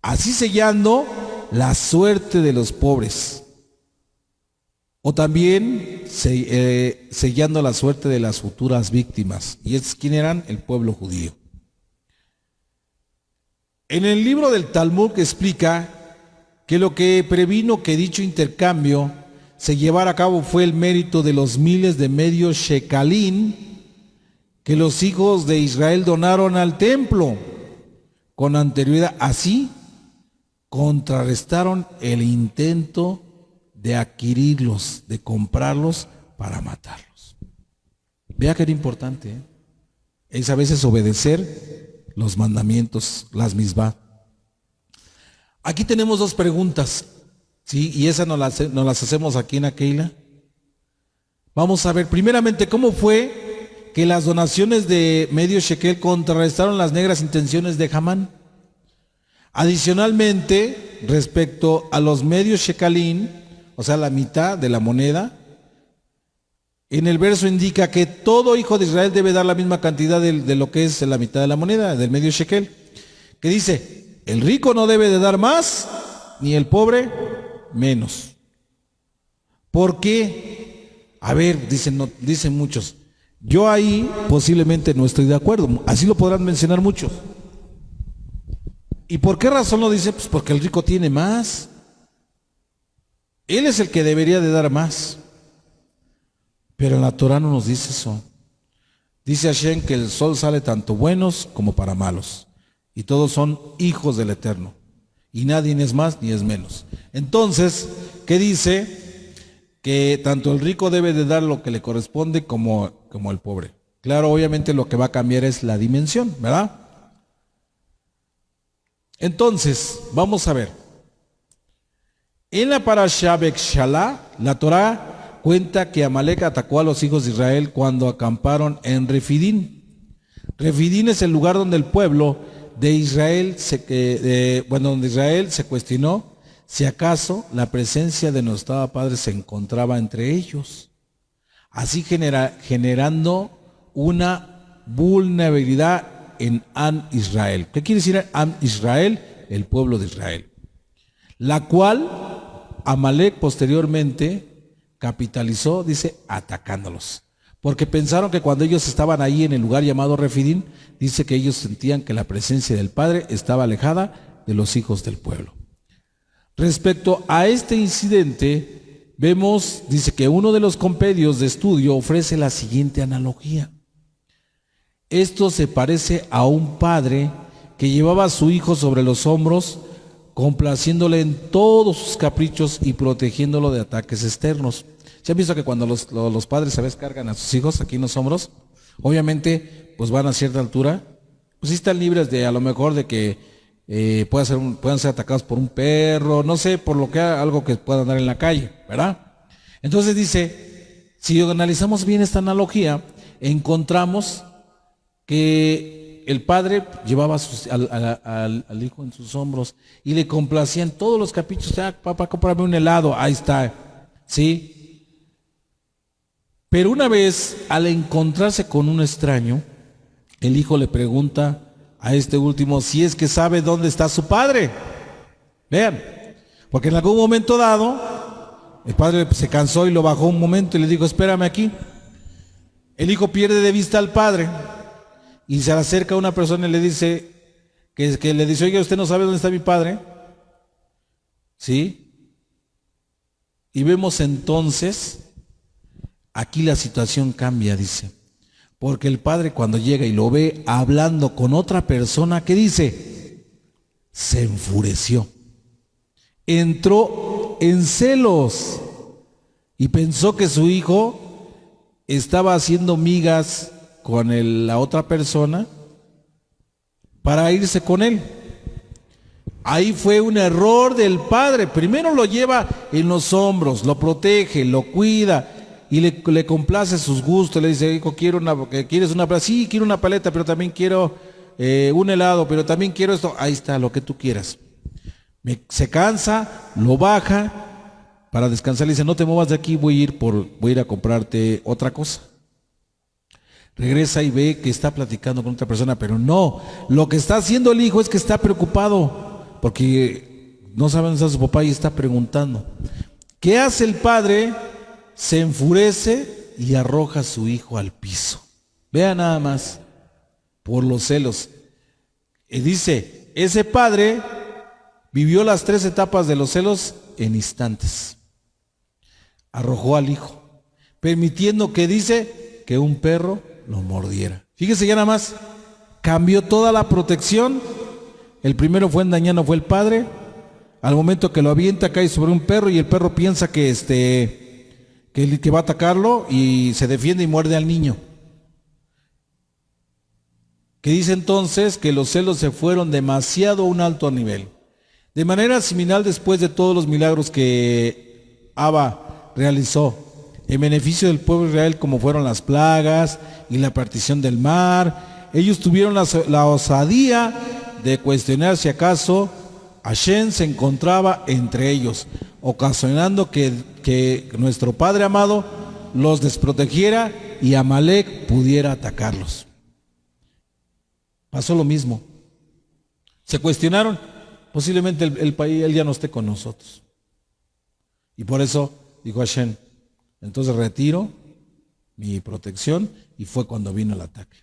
así sellando la suerte de los pobres, o también sellando la suerte de las futuras víctimas. ¿Y estos quién eran? El pueblo judío. En el libro del Talmud explica que lo que previno que dicho intercambio se llevara a cabo fue el mérito de los miles de medios shekalín que los hijos de Israel donaron al templo con anterioridad. Así contrarrestaron el intento de adquirirlos, de comprarlos para matarlos. Vea que era importante, ¿eh? Es a veces obedecer los mandamientos, las misbah. Aquí tenemos dos preguntas, ¿sí? Y esas nos las hacemos aquí en Aquila. Vamos a ver, primeramente, ¿cómo fue que las donaciones de medio shekel contrarrestaron las negras intenciones de Hamán? Adicionalmente, respecto a los medios shekalín, o sea, la mitad de la moneda, en el verso indica que todo hijo de Israel debe dar la misma cantidad de lo que es la mitad de la moneda, del medio shekel, que dice, el rico no debe de dar más, ni el pobre menos. ¿Por qué? A ver, dicen muchos, yo ahí posiblemente no estoy de acuerdo, así lo podrán mencionar muchos. ¿Y por qué razón lo dice? Pues porque el rico tiene más. Él es el que debería de dar más. Pero en la Torah no nos dice eso. Dice Hashem que el sol sale tanto buenos como para malos. Y todos son hijos del Eterno. Y nadie es más ni es menos. Entonces, ¿qué dice? Que tanto el rico debe de dar lo que le corresponde como el pobre. Claro, obviamente lo que va a cambiar es la dimensión, ¿verdad? Entonces, vamos a ver. En la Parashá Bexhalá, la Torá cuenta que Amalek atacó a los hijos de Israel cuando acamparon en Refidín. Refidín es el lugar donde el pueblo de Israel donde Israel se cuestionó si acaso la presencia de nuestro Padre se encontraba entre ellos, así generando una vulnerabilidad en Am Israel. ¿Qué quiere decir Am Israel? El pueblo de Israel, la cual Amalek posteriormente capitalizó, dice, atacándolos. Porque pensaron que cuando ellos estaban ahí en el lugar llamado Refidín, dice que ellos sentían que la presencia del Padre estaba alejada de los hijos del pueblo. Respecto a este incidente, vemos, dice que uno de los compendios de estudio ofrece la siguiente analogía. Esto se parece a un padre que llevaba a su hijo sobre los hombros, complaciéndole en todos sus caprichos y protegiéndolo de ataques externos. ¿Se han visto que cuando los padres a veces cargan a sus hijos aquí en los hombros? Obviamente, pues van a cierta altura, pues sí están libres de a lo mejor de que puedan ser atacados por un perro, no sé, por lo que algo que pueda andar en la calle, ¿verdad? Entonces dice, si analizamos bien esta analogía, encontramos que el padre llevaba al hijo en sus hombros y le complacían todos los caprichos. Papá, cómprame un helado, ahí está, ¿sí? Pero una vez, al encontrarse con un extraño, el hijo le pregunta a este último si es que sabe dónde está su padre. Vean, porque en algún momento dado, el padre se cansó y lo bajó un momento y le dijo, espérame aquí. El hijo pierde de vista al padre y se acerca a una persona y le dice, que le dice, oye, ¿usted no sabe dónde está mi padre? ¿Sí? Y vemos entonces, aquí la situación cambia, dice. Porque el padre cuando llega y lo ve hablando con otra persona, ¿qué dice? Se enfureció. Entró en celos y pensó que su hijo estaba haciendo migas con la otra persona para irse con él. Ahí fue un error del padre. Primero lo lleva en los hombros, lo protege, lo cuida y le complace sus gustos. Le dice, hijo, ¿quieres una paleta? Sí, quiero una paleta, pero también quiero un helado, pero también quiero esto. Ahí está, lo que tú quieras. Se cansa, lo baja para descansar. Le dice, no te muevas de aquí, voy a ir a comprarte otra cosa. Regresa y ve que está platicando con otra persona, pero no, lo que está haciendo el hijo es que está preocupado, porque no sabe dónde está su papá y está preguntando. ¿Qué hace el padre? Se enfurece y arroja a su hijo al piso. Vea nada más, por los celos. Y dice, ese padre vivió las 3 etapas de los celos en instantes. Arrojó al hijo, permitiendo que dice que un perro lo mordiera. Fíjese ya nada más, cambió toda la protección. El primero fue en dañano, fue el padre. Al momento que lo avienta, cae sobre un perro y el perro piensa que va a atacarlo y se defiende y muerde al niño. Que dice entonces que los celos se fueron demasiado a un alto nivel. De manera similar, después de todos los milagros que Abba realizó en beneficio del pueblo de Israel, como fueron las plagas y la partición del mar, ellos tuvieron la osadía de cuestionar si acaso Hashem se encontraba entre ellos, ocasionando que nuestro Padre amado los desprotegiera y Amalek pudiera atacarlos. Pasó lo mismo. Se cuestionaron, posiblemente el país, él ya no esté con nosotros. Y por eso dijo Hashem, entonces retiro mi protección, y fue cuando vino el ataque.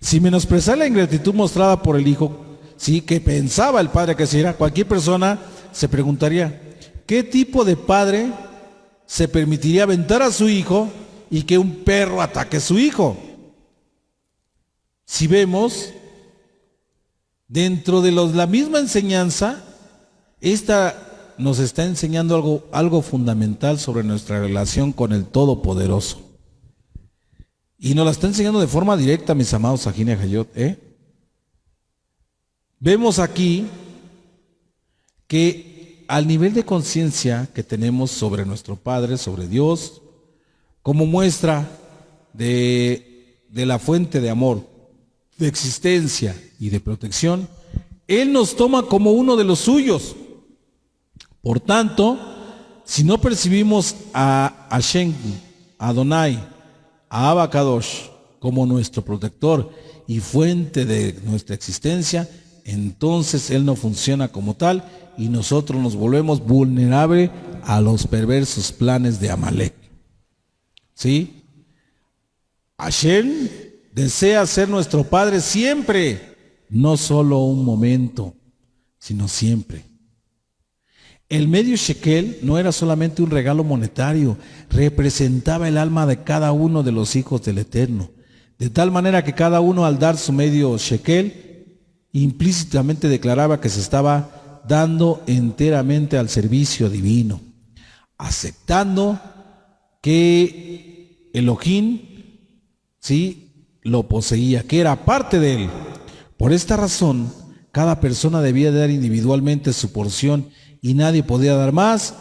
Si menospreciar la ingratitud mostrada por el hijo, sí, que pensaba el padre que se era, cualquier persona se preguntaría, ¿qué tipo de padre se permitiría aventar a su hijo y que un perro ataque a su hijo? Si vemos, dentro de la misma enseñanza, esta nos está enseñando algo fundamental sobre nuestra relación con el Todopoderoso. Y nos la está enseñando de forma directa, mis amados Ajin y Ajayot. Vemos aquí que al nivel de conciencia que tenemos sobre nuestro Padre, sobre Dios, como muestra de la fuente de amor, de existencia y de protección, Él nos toma como uno de los suyos. Por tanto, si no percibimos a Hashem, a Adonai, a Abba Kadosh como nuestro protector y fuente de nuestra existencia, entonces Él no funciona como tal y nosotros nos volvemos vulnerables a los perversos planes de Amalek. ¿Sí? Hashem desea ser nuestro Padre siempre, no solo un momento, sino siempre. El medio shekel no era solamente un regalo monetario, representaba el alma de cada uno de los hijos del Eterno, de tal manera que cada uno al dar su medio shekel implícitamente declaraba que se estaba dando enteramente al servicio divino, aceptando que Elohim, ¿sí?, lo poseía, que era parte de él. Por esta razón, cada persona debía dar individualmente su porción y nadie podía dar más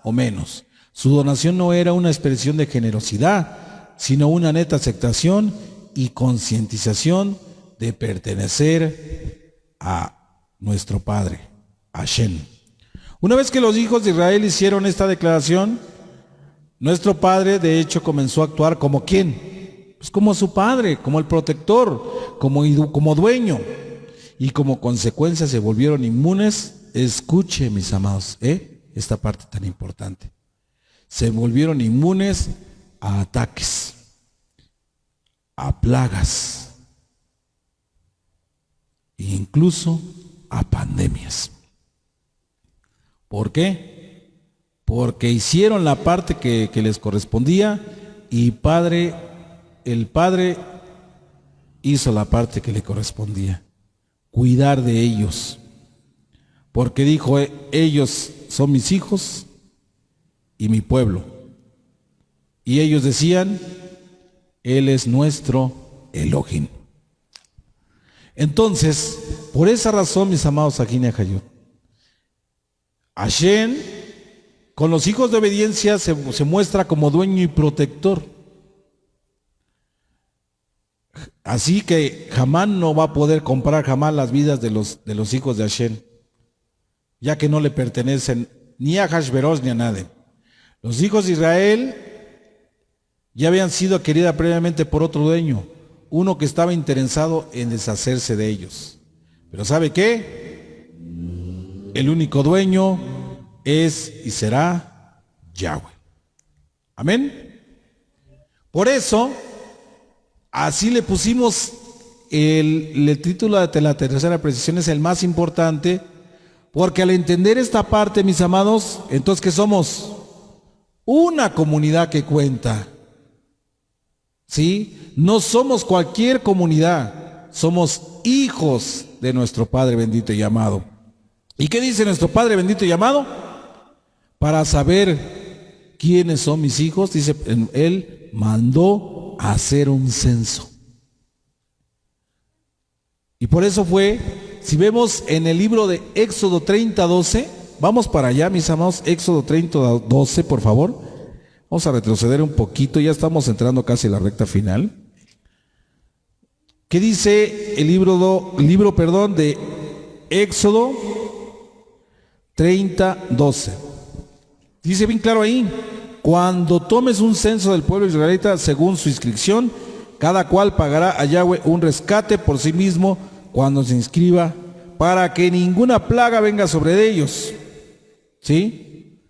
o menos. Su donación no era una expresión de generosidad, sino una neta aceptación y concientización de pertenecer a nuestro Padre, Hashem. Una vez que los hijos de Israel hicieron esta declaración, nuestro Padre de hecho comenzó a actuar como ¿quién? Pues como su Padre, como el protector, como dueño. Y como consecuencia se volvieron inmunes. Escuche, mis amados, esta parte tan importante. Se volvieron inmunes a ataques, a plagas, e incluso a pandemias. ¿Por qué? Porque hicieron la parte que les correspondía y el Padre hizo la parte que le correspondía, cuidar de ellos. Porque dijo, ellos son mis hijos y mi pueblo. Y ellos decían, Él es nuestro Elohim. Entonces, por esa razón, mis amados Ajin y Ajayot, Hashem, con los hijos de obediencia, se muestra como dueño y protector. Así que jamás no va a poder comprar jamás las vidas de los hijos de Hashem, ya que no le pertenecen ni a Hashverosh ni a nadie. Los hijos de Israel ya habían sido adquiridas previamente por otro dueño, uno que estaba interesado en deshacerse de ellos. Pero ¿sabe qué? El único dueño es y será Yahweh. Amén. Por eso, así le pusimos el título de la tercera precisión, es el más importante. Porque al entender esta parte, mis amados, entonces ¿qué somos? Una comunidad que cuenta. ¿Sí? No somos cualquier comunidad, somos hijos de nuestro Padre bendito y amado. ¿Y qué dice nuestro Padre bendito y amado? Para saber quiénes son mis hijos, dice, Él mandó a hacer un censo. Y por eso fue, si vemos en el libro de Éxodo 30:12, vamos para allá, mis amados, Éxodo 30:12, por favor. Vamos a retroceder un poquito, ya estamos entrando casi a la recta final. ¿Qué dice el libro de Éxodo 30:12? Dice bien claro ahí, cuando tomes un censo del pueblo israelita según su inscripción, cada cual pagará a Yahweh un rescate por sí mismo cuando se inscriba, para que ninguna plaga venga sobre ellos. ¿Sí?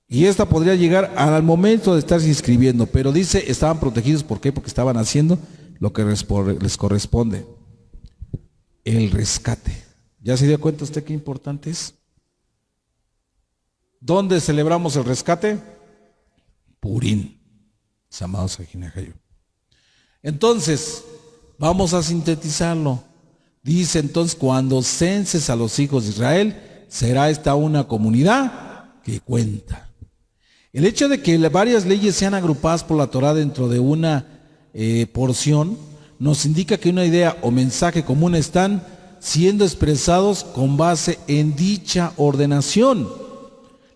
Y esta podría llegar al momento de estarse inscribiendo, pero dice, estaban protegidos, ¿por qué? Porque estaban haciendo lo que les corresponde, el rescate. ¿Ya se dio cuenta usted qué importante es? ¿Dónde celebramos el rescate? Purim, amados Ajin y Ajayot. Entonces, vamos a sintetizarlo. Dice entonces, cuando censes a los hijos de Israel, será esta una comunidad que cuenta. El hecho de que varias leyes sean agrupadas por la Torah dentro de una porción, nos indica que una idea o mensaje común están siendo expresados con base en dicha ordenación.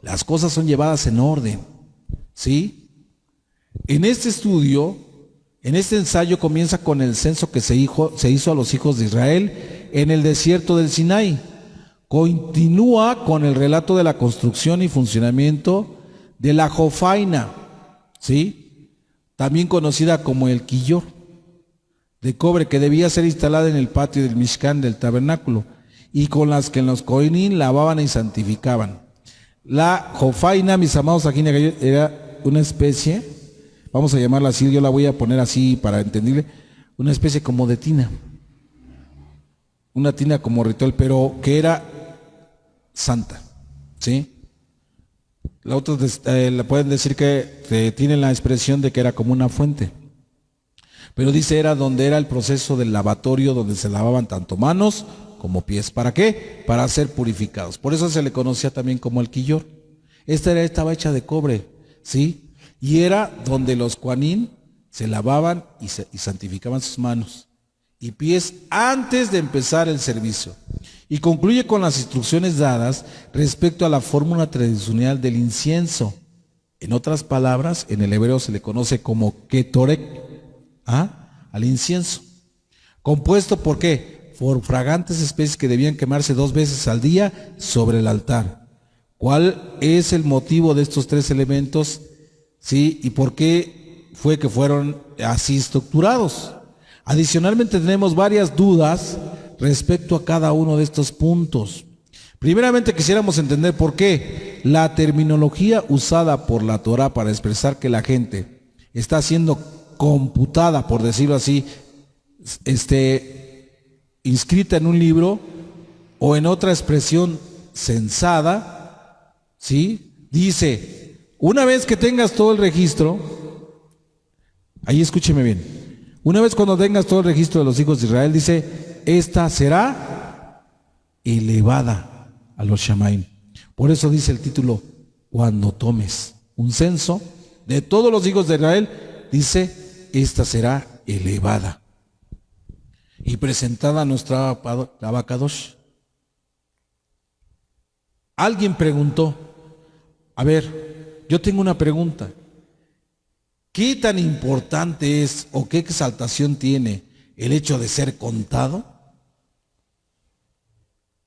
Las cosas son llevadas en orden, ¿sí? En este estudio, en este ensayo comienza con el censo que se hizo a los hijos de Israel en el desierto del Sinaí. Continúa con el relato de la construcción y funcionamiento de la jofaina, ¿sí? También conocida como el quillor de cobre, que debía ser instalada en el patio del Mishkan, del tabernáculo, y con las que los cohenim lavaban y santificaban. La jofaina, mis amados, aquí era una especie, vamos a llamarla así, yo la voy a poner así para entenderle, una especie como de tina, una tina como ritual, pero que era santa, ¿sí? La otra le pueden decir que tienen la expresión de que era como una fuente, pero dice era donde era el proceso del lavatorio, donde se lavaban tanto manos como pies. ¿Para qué? Para ser purificados. Por eso se le conocía también como el quillor. Estaba hecha de cobre, ¿sí? Y era donde los coanín se lavaban y santificaban sus manos y pies antes de empezar el servicio. Y concluye con las instrucciones dadas respecto a la fórmula tradicional del incienso. En otras palabras, en el hebreo se le conoce como ketorek, al incienso. Compuesto por qué? Por fragantes especies que debían quemarse 2 veces al día sobre el altar. ¿Cuál es el motivo de estos 3 elementos? ¿Sí? ¿Y por qué fue que fueron así estructurados? Adicionalmente tenemos varias dudas respecto a cada uno de estos puntos. Primeramente quisiéramos entender por qué la terminología usada por la Torá para expresar que la gente está siendo computada, por decirlo así, inscrita en un libro o en otra expresión censada, ¿sí? Dice, una vez que tengas todo el registro, ahí escúcheme bien, una vez cuando tengas todo el registro de los hijos de Israel, dice, esta será elevada a los Shamaim. Por eso dice el título, cuando tomes un censo de todos los hijos de Israel, dice, esta será elevada y presentada a nuestra Abacadosh. Alguien preguntó, a ver, yo tengo una pregunta, ¿qué tan importante es o qué exaltación tiene el hecho de ser contado?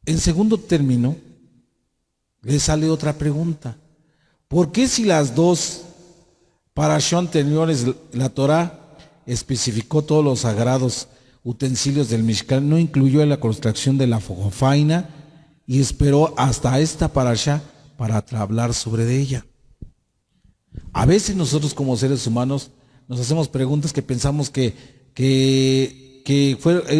En segundo término, le sale otra pregunta. ¿Por qué si las 2 parashot anteriores, la Torá especificó todos los sagrados utensilios del Mishkan, no incluyó la construcción de la jofaina y esperó hasta esta parashá para hablar sobre ella? A veces nosotros como seres humanos nos hacemos preguntas que pensamos que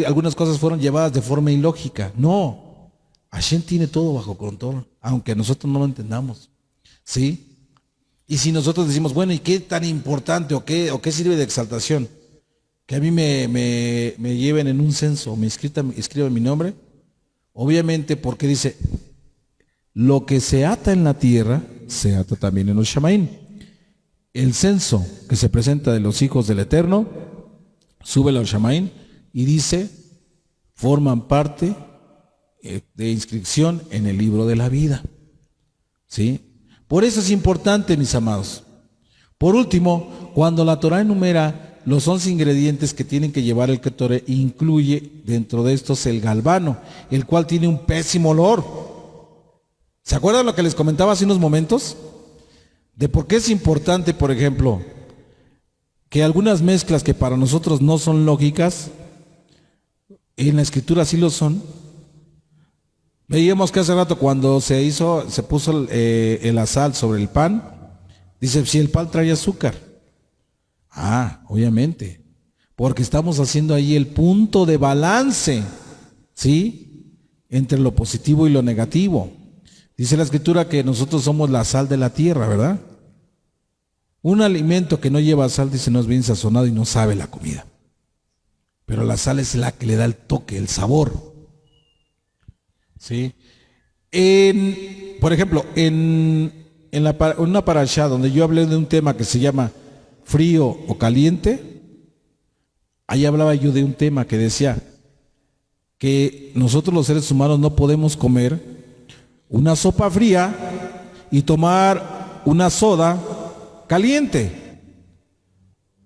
algunas cosas fueron llevadas de forma ilógica. No, Hashem tiene todo bajo control, aunque nosotros no lo entendamos, ¿sí? Y si nosotros decimos, bueno, ¿y qué tan importante o qué sirve de exaltación? Que a mí me lleven en un censo, me escriban mi nombre. Obviamente porque dice, lo que se ata en la tierra, se ata también en los Shamaim. El censo que se presenta de los hijos del Eterno, sube a los Shamaim y dice, forman parte de inscripción en el libro de la vida, ¿sí? Por eso es importante, mis amados. Por último, cuando la Torá enumera los 11 ingredientes que tienen que llevar el Ketoré, incluye dentro de estos el galvano, el cual tiene un pésimo olor. ¿Se acuerdan lo que les comentaba hace unos momentos? De por qué es importante, por ejemplo, que algunas mezclas que para nosotros no son lógicas, en la escritura sí lo son. Veíamos que hace rato cuando se puso el azal sobre el pan, dice, si el pan trae azúcar. Obviamente, porque estamos haciendo ahí el punto de balance, ¿sí? Entre lo positivo y lo negativo. Dice la escritura que nosotros somos la sal de la tierra, ¿verdad? Un alimento que no lleva sal, dice, no es bien sazonado y no sabe la comida. Pero la sal es la que le da el toque, el sabor. ¿Sí? Por ejemplo, en una parashá donde yo hablé de un tema que se llama frío o caliente, ahí hablaba yo de un tema que decía, que nosotros los seres humanos no podemos comer una sopa fría y tomar una soda caliente.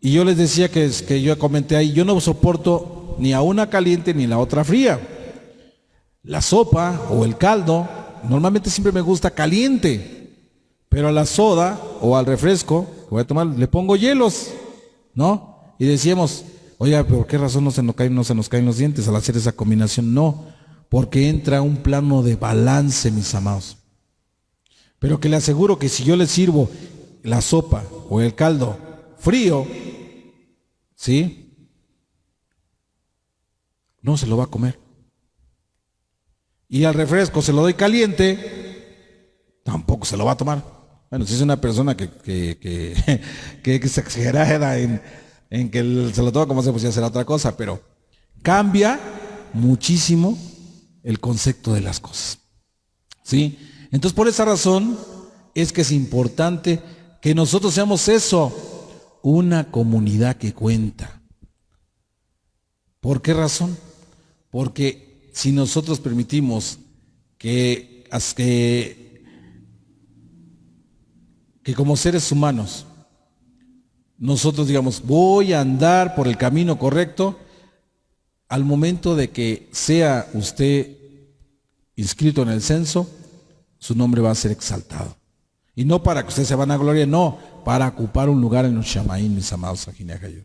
Y yo les decía que yo comenté ahí, yo no soporto ni a una caliente ni la otra fría. La sopa o el caldo normalmente siempre me gusta caliente, pero a la soda o al refresco que voy a tomar le pongo hielos, ¿no? Y decíamos, oiga, ¿por qué razón no se nos caen los dientes al hacer esa combinación? No, porque entra un plano de balance, mis amados. Pero que le aseguro que si yo le sirvo la sopa o el caldo frío, ¿sí? No se lo va a comer. Y al refresco se lo doy caliente, tampoco se lo va a tomar. Bueno, si es una persona que se exagera en que se lo toma como si pues ya será otra cosa, pero cambia muchísimo el concepto de las cosas. ¿Sí? Entonces, por esa razón es que es importante que nosotros seamos eso, una comunidad que cuenta. ¿Por qué razón? Porque si nosotros permitimos que como seres humanos nosotros digamos, voy a andar por el camino correcto, al momento de que sea usted inscrito en el censo, su nombre va a ser exaltado. Y no para que usted se vanaglorie, no, para ocupar un lugar en los Shamaín, mis amados Ajinajayo.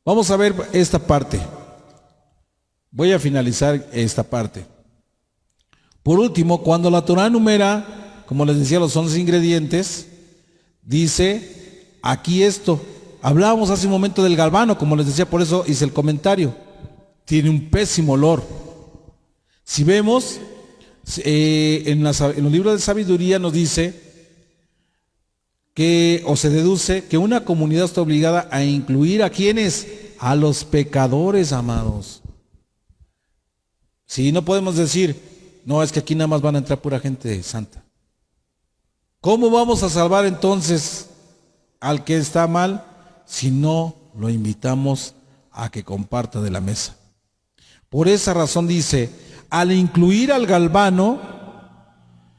Vamos a ver esta parte. Voy a finalizar esta parte. Por último, cuando la Torah numera, como les decía, los 11 ingredientes, dice aquí esto. Hablábamos hace un momento del galvano, como les decía, por eso hice el comentario. Tiene un pésimo olor. Si vemos, en los libros de sabiduría nos dice que, o se deduce, que una comunidad está obligada a incluir a quienes, a los pecadores, amados. Si no podemos decir, no, es que aquí nada más van a entrar pura gente santa. ¿Cómo vamos a salvar entonces al que está mal si no lo invitamos a que comparta de la mesa? Por esa razón dice, al incluir al galvano,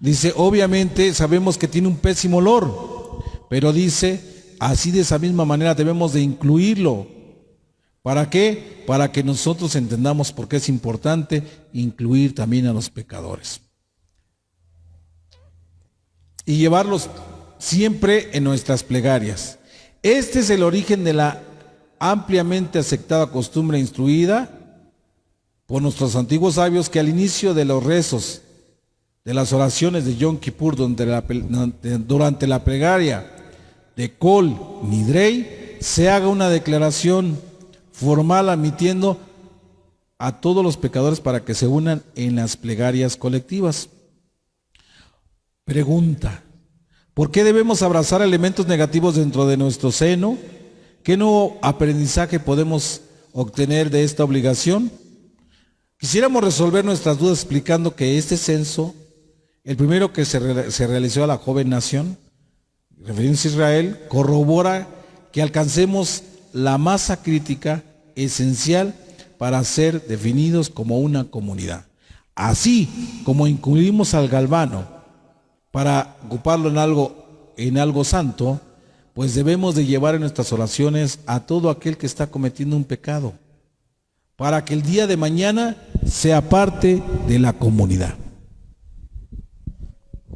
dice, obviamente sabemos que tiene un pésimo olor, pero dice, así de esa misma manera debemos de incluirlo. ¿Para qué? Para que nosotros entendamos por qué es importante incluir también a los pecadores. Y llevarlos siempre en nuestras plegarias. Este es el origen de la ampliamente aceptada costumbre instruida por nuestros antiguos sabios, que al inicio de los rezos, de las oraciones de Yom Kippur, durante la plegaria de Kol Nidrei, se haga una declaración formal admitiendo a todos los pecadores para que se unan en las plegarias colectivas. Pregunta: ¿por qué debemos abrazar elementos negativos dentro de nuestro seno? ¿Qué nuevo aprendizaje podemos obtener de esta obligación? Quisiéramos resolver nuestras dudas explicando que este censo, el primero que se realizó a la joven nación, refiriéndose a Israel, corrobora que alcancemos la masa crítica esencial para ser definidos como una comunidad. Así como incluimos al galvano para ocuparlo en algo santo, pues debemos de llevar en nuestras oraciones a todo aquel que está cometiendo un pecado, para que el día de mañana sea parte de la comunidad.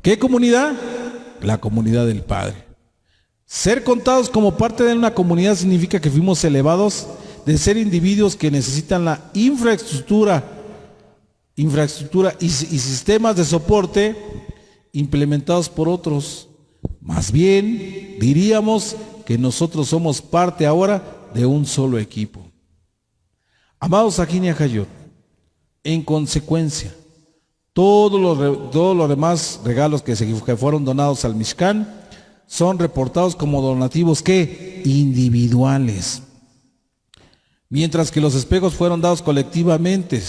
¿Qué comunidad? La comunidad del Padre. Ser contados como parte de una comunidad significa que fuimos elevados de ser individuos que necesitan la infraestructura y sistemas de soporte implementados por otros. Más bien, diríamos que nosotros somos parte ahora de un solo equipo. Amados Ajín y Ajayot, en consecuencia, todos los demás regalos que fueron donados al Mishkan son reportados como donativos ¿qué? Individuales. Mientras que los espejos fueron dados colectivamente,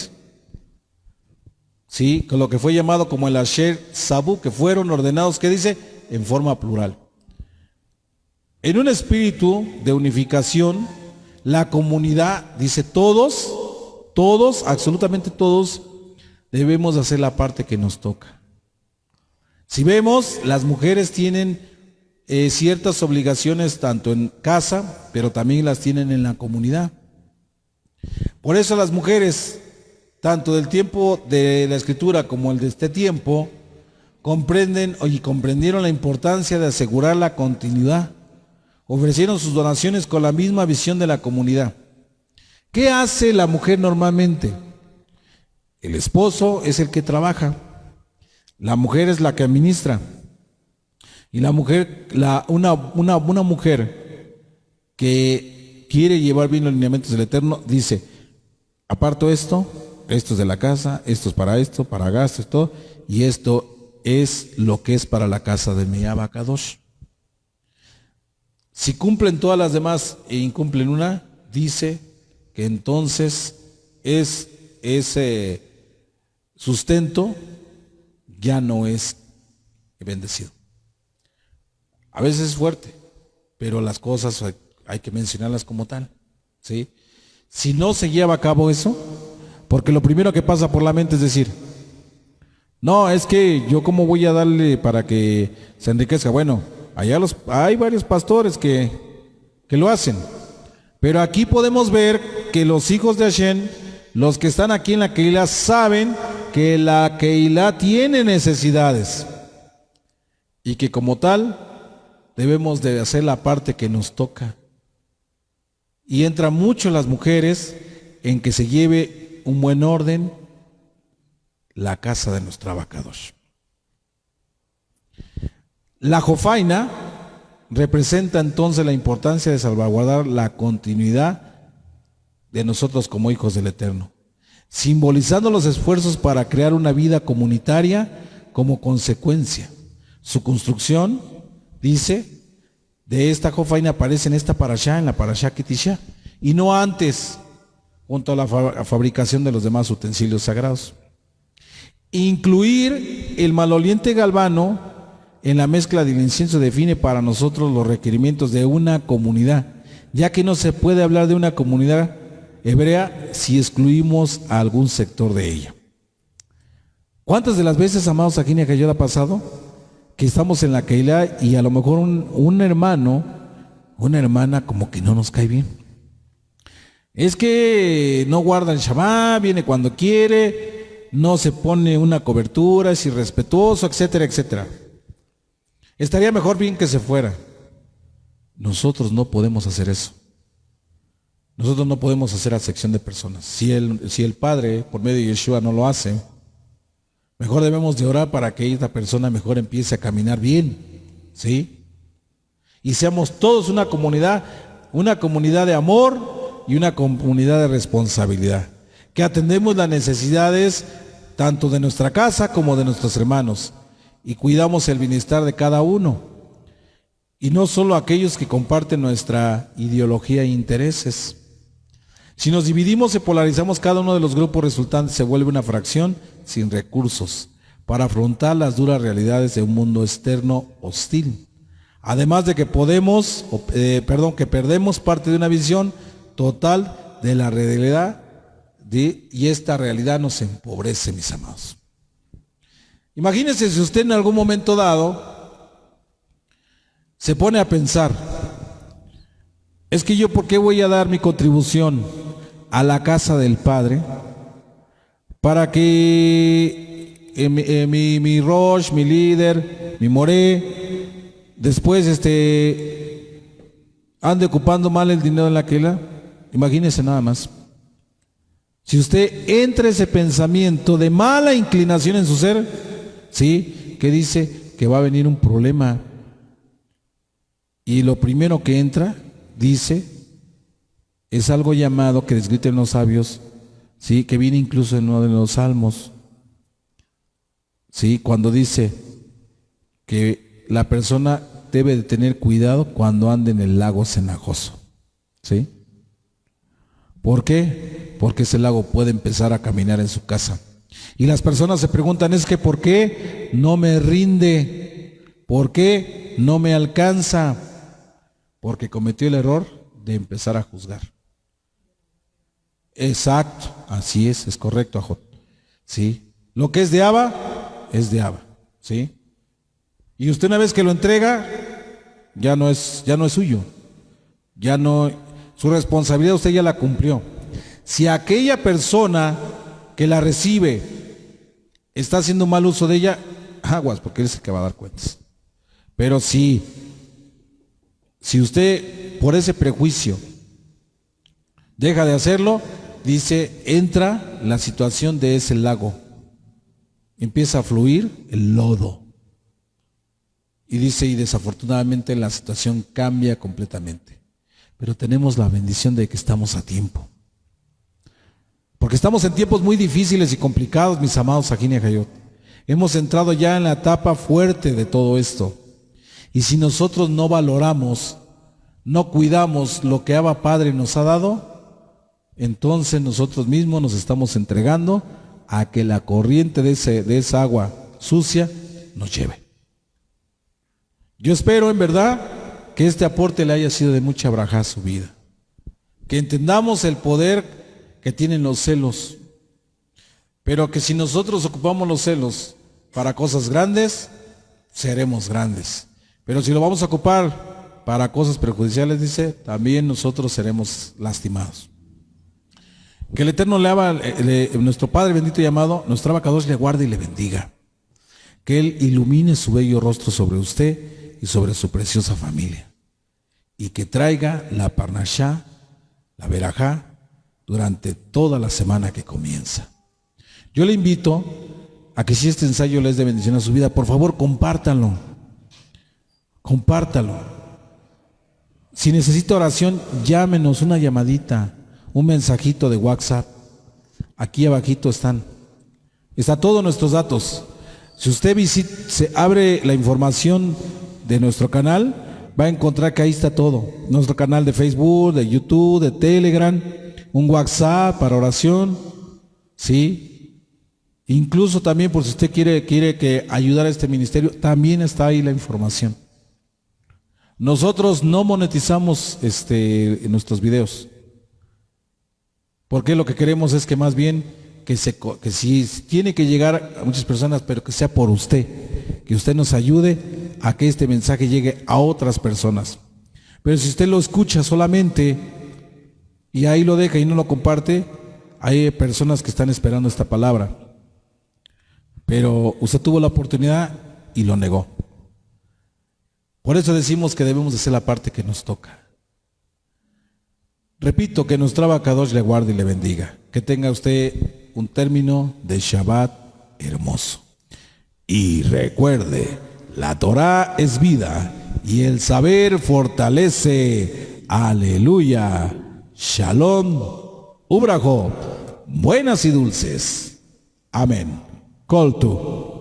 ¿sí? Con lo que fue llamado como el Asher Sabu, que fueron ordenados, ¿qué dice? En forma plural. En un espíritu de unificación, la comunidad, dice todos, Todos, absolutamente todos, debemos hacer la parte que nos toca. Si vemos, las mujeres tienen ciertas obligaciones tanto en casa, pero también las tienen en la comunidad. Por eso las mujeres, tanto del tiempo de la Escritura como el de este tiempo, comprendieron la importancia de asegurar la continuidad. Ofrecieron sus donaciones con la misma visión de la comunidad. ¿Qué hace la mujer normalmente? El esposo es el que trabaja, la mujer es la que administra. Y la mujer, una mujer que quiere llevar bien los lineamientos del Eterno, dice, aparto esto es de la casa, esto es para gastos, todo, y esto es lo que es para la casa de mi Abacadosh. Si cumplen todas las demás e incumplen una, dice que entonces ese sustento ya no es bendecido. A veces es fuerte, pero las cosas hay que mencionarlas como tal, ¿sí? Si no se lleva a cabo eso, porque lo primero que pasa por la mente es decir, no, es que yo cómo voy a darle para que se enriquezca. Bueno, allá hay varios pastores que lo hacen, pero aquí podemos ver que los hijos de Hashem, los que están aquí en la Keilah, saben que la Keilah tiene necesidades y que como tal debemos de hacer la parte que nos toca. Y entra mucho las mujeres en que se lleve un buen orden la casa de nuestro Abacadosh. La jofaina representa entonces la importancia de salvaguardar la continuidad de nosotros como hijos del Eterno, simbolizando los esfuerzos para crear una vida comunitaria como consecuencia. Su construcción, dice, de esta jofaina aparece en esta parashá, en la parashá Kitishá, y no antes, junto a la fabricación de los demás utensilios sagrados. Incluir el maloliente galvano en la mezcla del incienso define para nosotros los requerimientos de una comunidad, ya que no se puede hablar de una comunidad hebrea si excluimos a algún sector de ella. ¿Cuántas de las veces, amados, aquí en Acayod ha pasado que estamos en la Keilah y a lo mejor un hermano, una hermana como que no nos cae bien? Es que no guarda el Shabbat, viene cuando quiere, no se pone una cobertura, es irrespetuoso, etcétera, etcétera. Estaría mejor bien que se fuera. Nosotros no podemos hacer eso. Nosotros no podemos hacer acepción de personas. Si el Padre, por medio de Yeshua, no lo hace, mejor debemos de orar para que esta persona mejor empiece a caminar bien, ¿sí? Y seamos todos una comunidad de amor y una comunidad de responsabilidad, que atendemos las necesidades tanto de nuestra casa como de nuestros hermanos y cuidamos el bienestar de cada uno, y no solo aquellos que comparten nuestra ideología e intereses. Si nos dividimos y polarizamos, cada uno de los grupos resultantes se vuelve una fracción sin recursos para afrontar las duras realidades de un mundo externo hostil. Además de que que perdemos parte de una visión total de la realidad y esta realidad nos empobrece, mis amados. Imagínense si usted en algún momento dado se pone a pensar, es que yo ¿por qué voy a dar mi contribución a la casa del Padre para que mi Rosh, mi líder, mi Moré, después ande ocupando mal el dinero en la Keilah? Imagínese nada más. Si usted entra ese pensamiento de mala inclinación en su ser, ¿sí? Que dice que va a venir un problema. Y lo primero que entra, dice, es algo llamado, que describen los sabios, ¿sí? Que viene incluso en uno de los salmos, ¿sí? Cuando dice que la persona debe de tener cuidado cuando ande en el lago cenagoso, ¿sí? ¿Por qué? Porque ese lago puede empezar a caminar en su casa. Y las personas se preguntan, es que ¿por qué no me rinde? ¿Por qué no me alcanza? Porque cometió el error de empezar a juzgar. Exacto, Así es correcto, Ajot. ¿Sí? Lo que es de Abba, es de Abba. ¿Sí? Y usted una vez que lo entrega, ya no es suyo. Ya no, su responsabilidad usted ya la cumplió. Si aquella persona que la recibe está haciendo mal uso de ella, aguas, porque él es el que va a dar cuentas. Pero si usted por ese prejuicio deja de hacerlo, dice, entra la situación de ese lago, empieza a fluir el lodo. Y dice, y desafortunadamente la situación cambia completamente. Pero tenemos la bendición de que estamos a tiempo. Porque estamos en tiempos muy difíciles y complicados, mis amados Ajin y Ajayot. Hemos entrado ya en la etapa fuerte de todo esto. Y si nosotros no valoramos, no cuidamos lo que Abba Padre nos ha dado, entonces nosotros mismos nos estamos entregando a que la corriente de esa agua sucia nos lleve. Yo espero en verdad que este aporte le haya sido de mucha braja a su vida. Que entendamos el poder que tienen los celos. Pero que si nosotros ocupamos los celos para cosas grandes, seremos grandes. Pero si lo vamos a ocupar para cosas perjudiciales, dice, también nosotros seremos lastimados. Que el Eterno nuestro Padre bendito y amado, nuestro Abacadosh le guarde y le bendiga. Que Él ilumine su bello rostro sobre usted y sobre su preciosa familia. Y que traiga la parnashá, la verajá, durante toda la semana que comienza. Yo le invito a que si este ensayo le es de bendición a su vida, por favor compártanlo. Compártalo. Si necesita oración, llámenos una llamadita, un mensajito de WhatsApp. Aquí abajito está todos nuestros datos. Si usted se abre la información de nuestro canal, va a encontrar que ahí está todo. Nuestro canal de Facebook, de YouTube, de Telegram, un WhatsApp para oración, ¿sí? Incluso también por si usted quiere que ayudar a este ministerio, también está ahí la información. Nosotros no monetizamos nuestros videos, porque lo que queremos es que más bien que si tiene que llegar a muchas personas, pero que sea por usted, que usted nos ayude a que este mensaje llegue a otras personas. Pero si usted lo escucha solamente y ahí lo deja y no lo comparte, hay personas que están esperando esta palabra, pero usted tuvo la oportunidad y lo negó. Por eso decimos que debemos de hacer la parte que nos toca. Repito, que nuestro Abacadosh le guarde y le bendiga. Que tenga usted un término de Shabbat hermoso. Y recuerde, la Torá es vida y el saber fortalece. Aleluya. Shalom. Ubrajo. Buenas y dulces. Amén. Kol tu.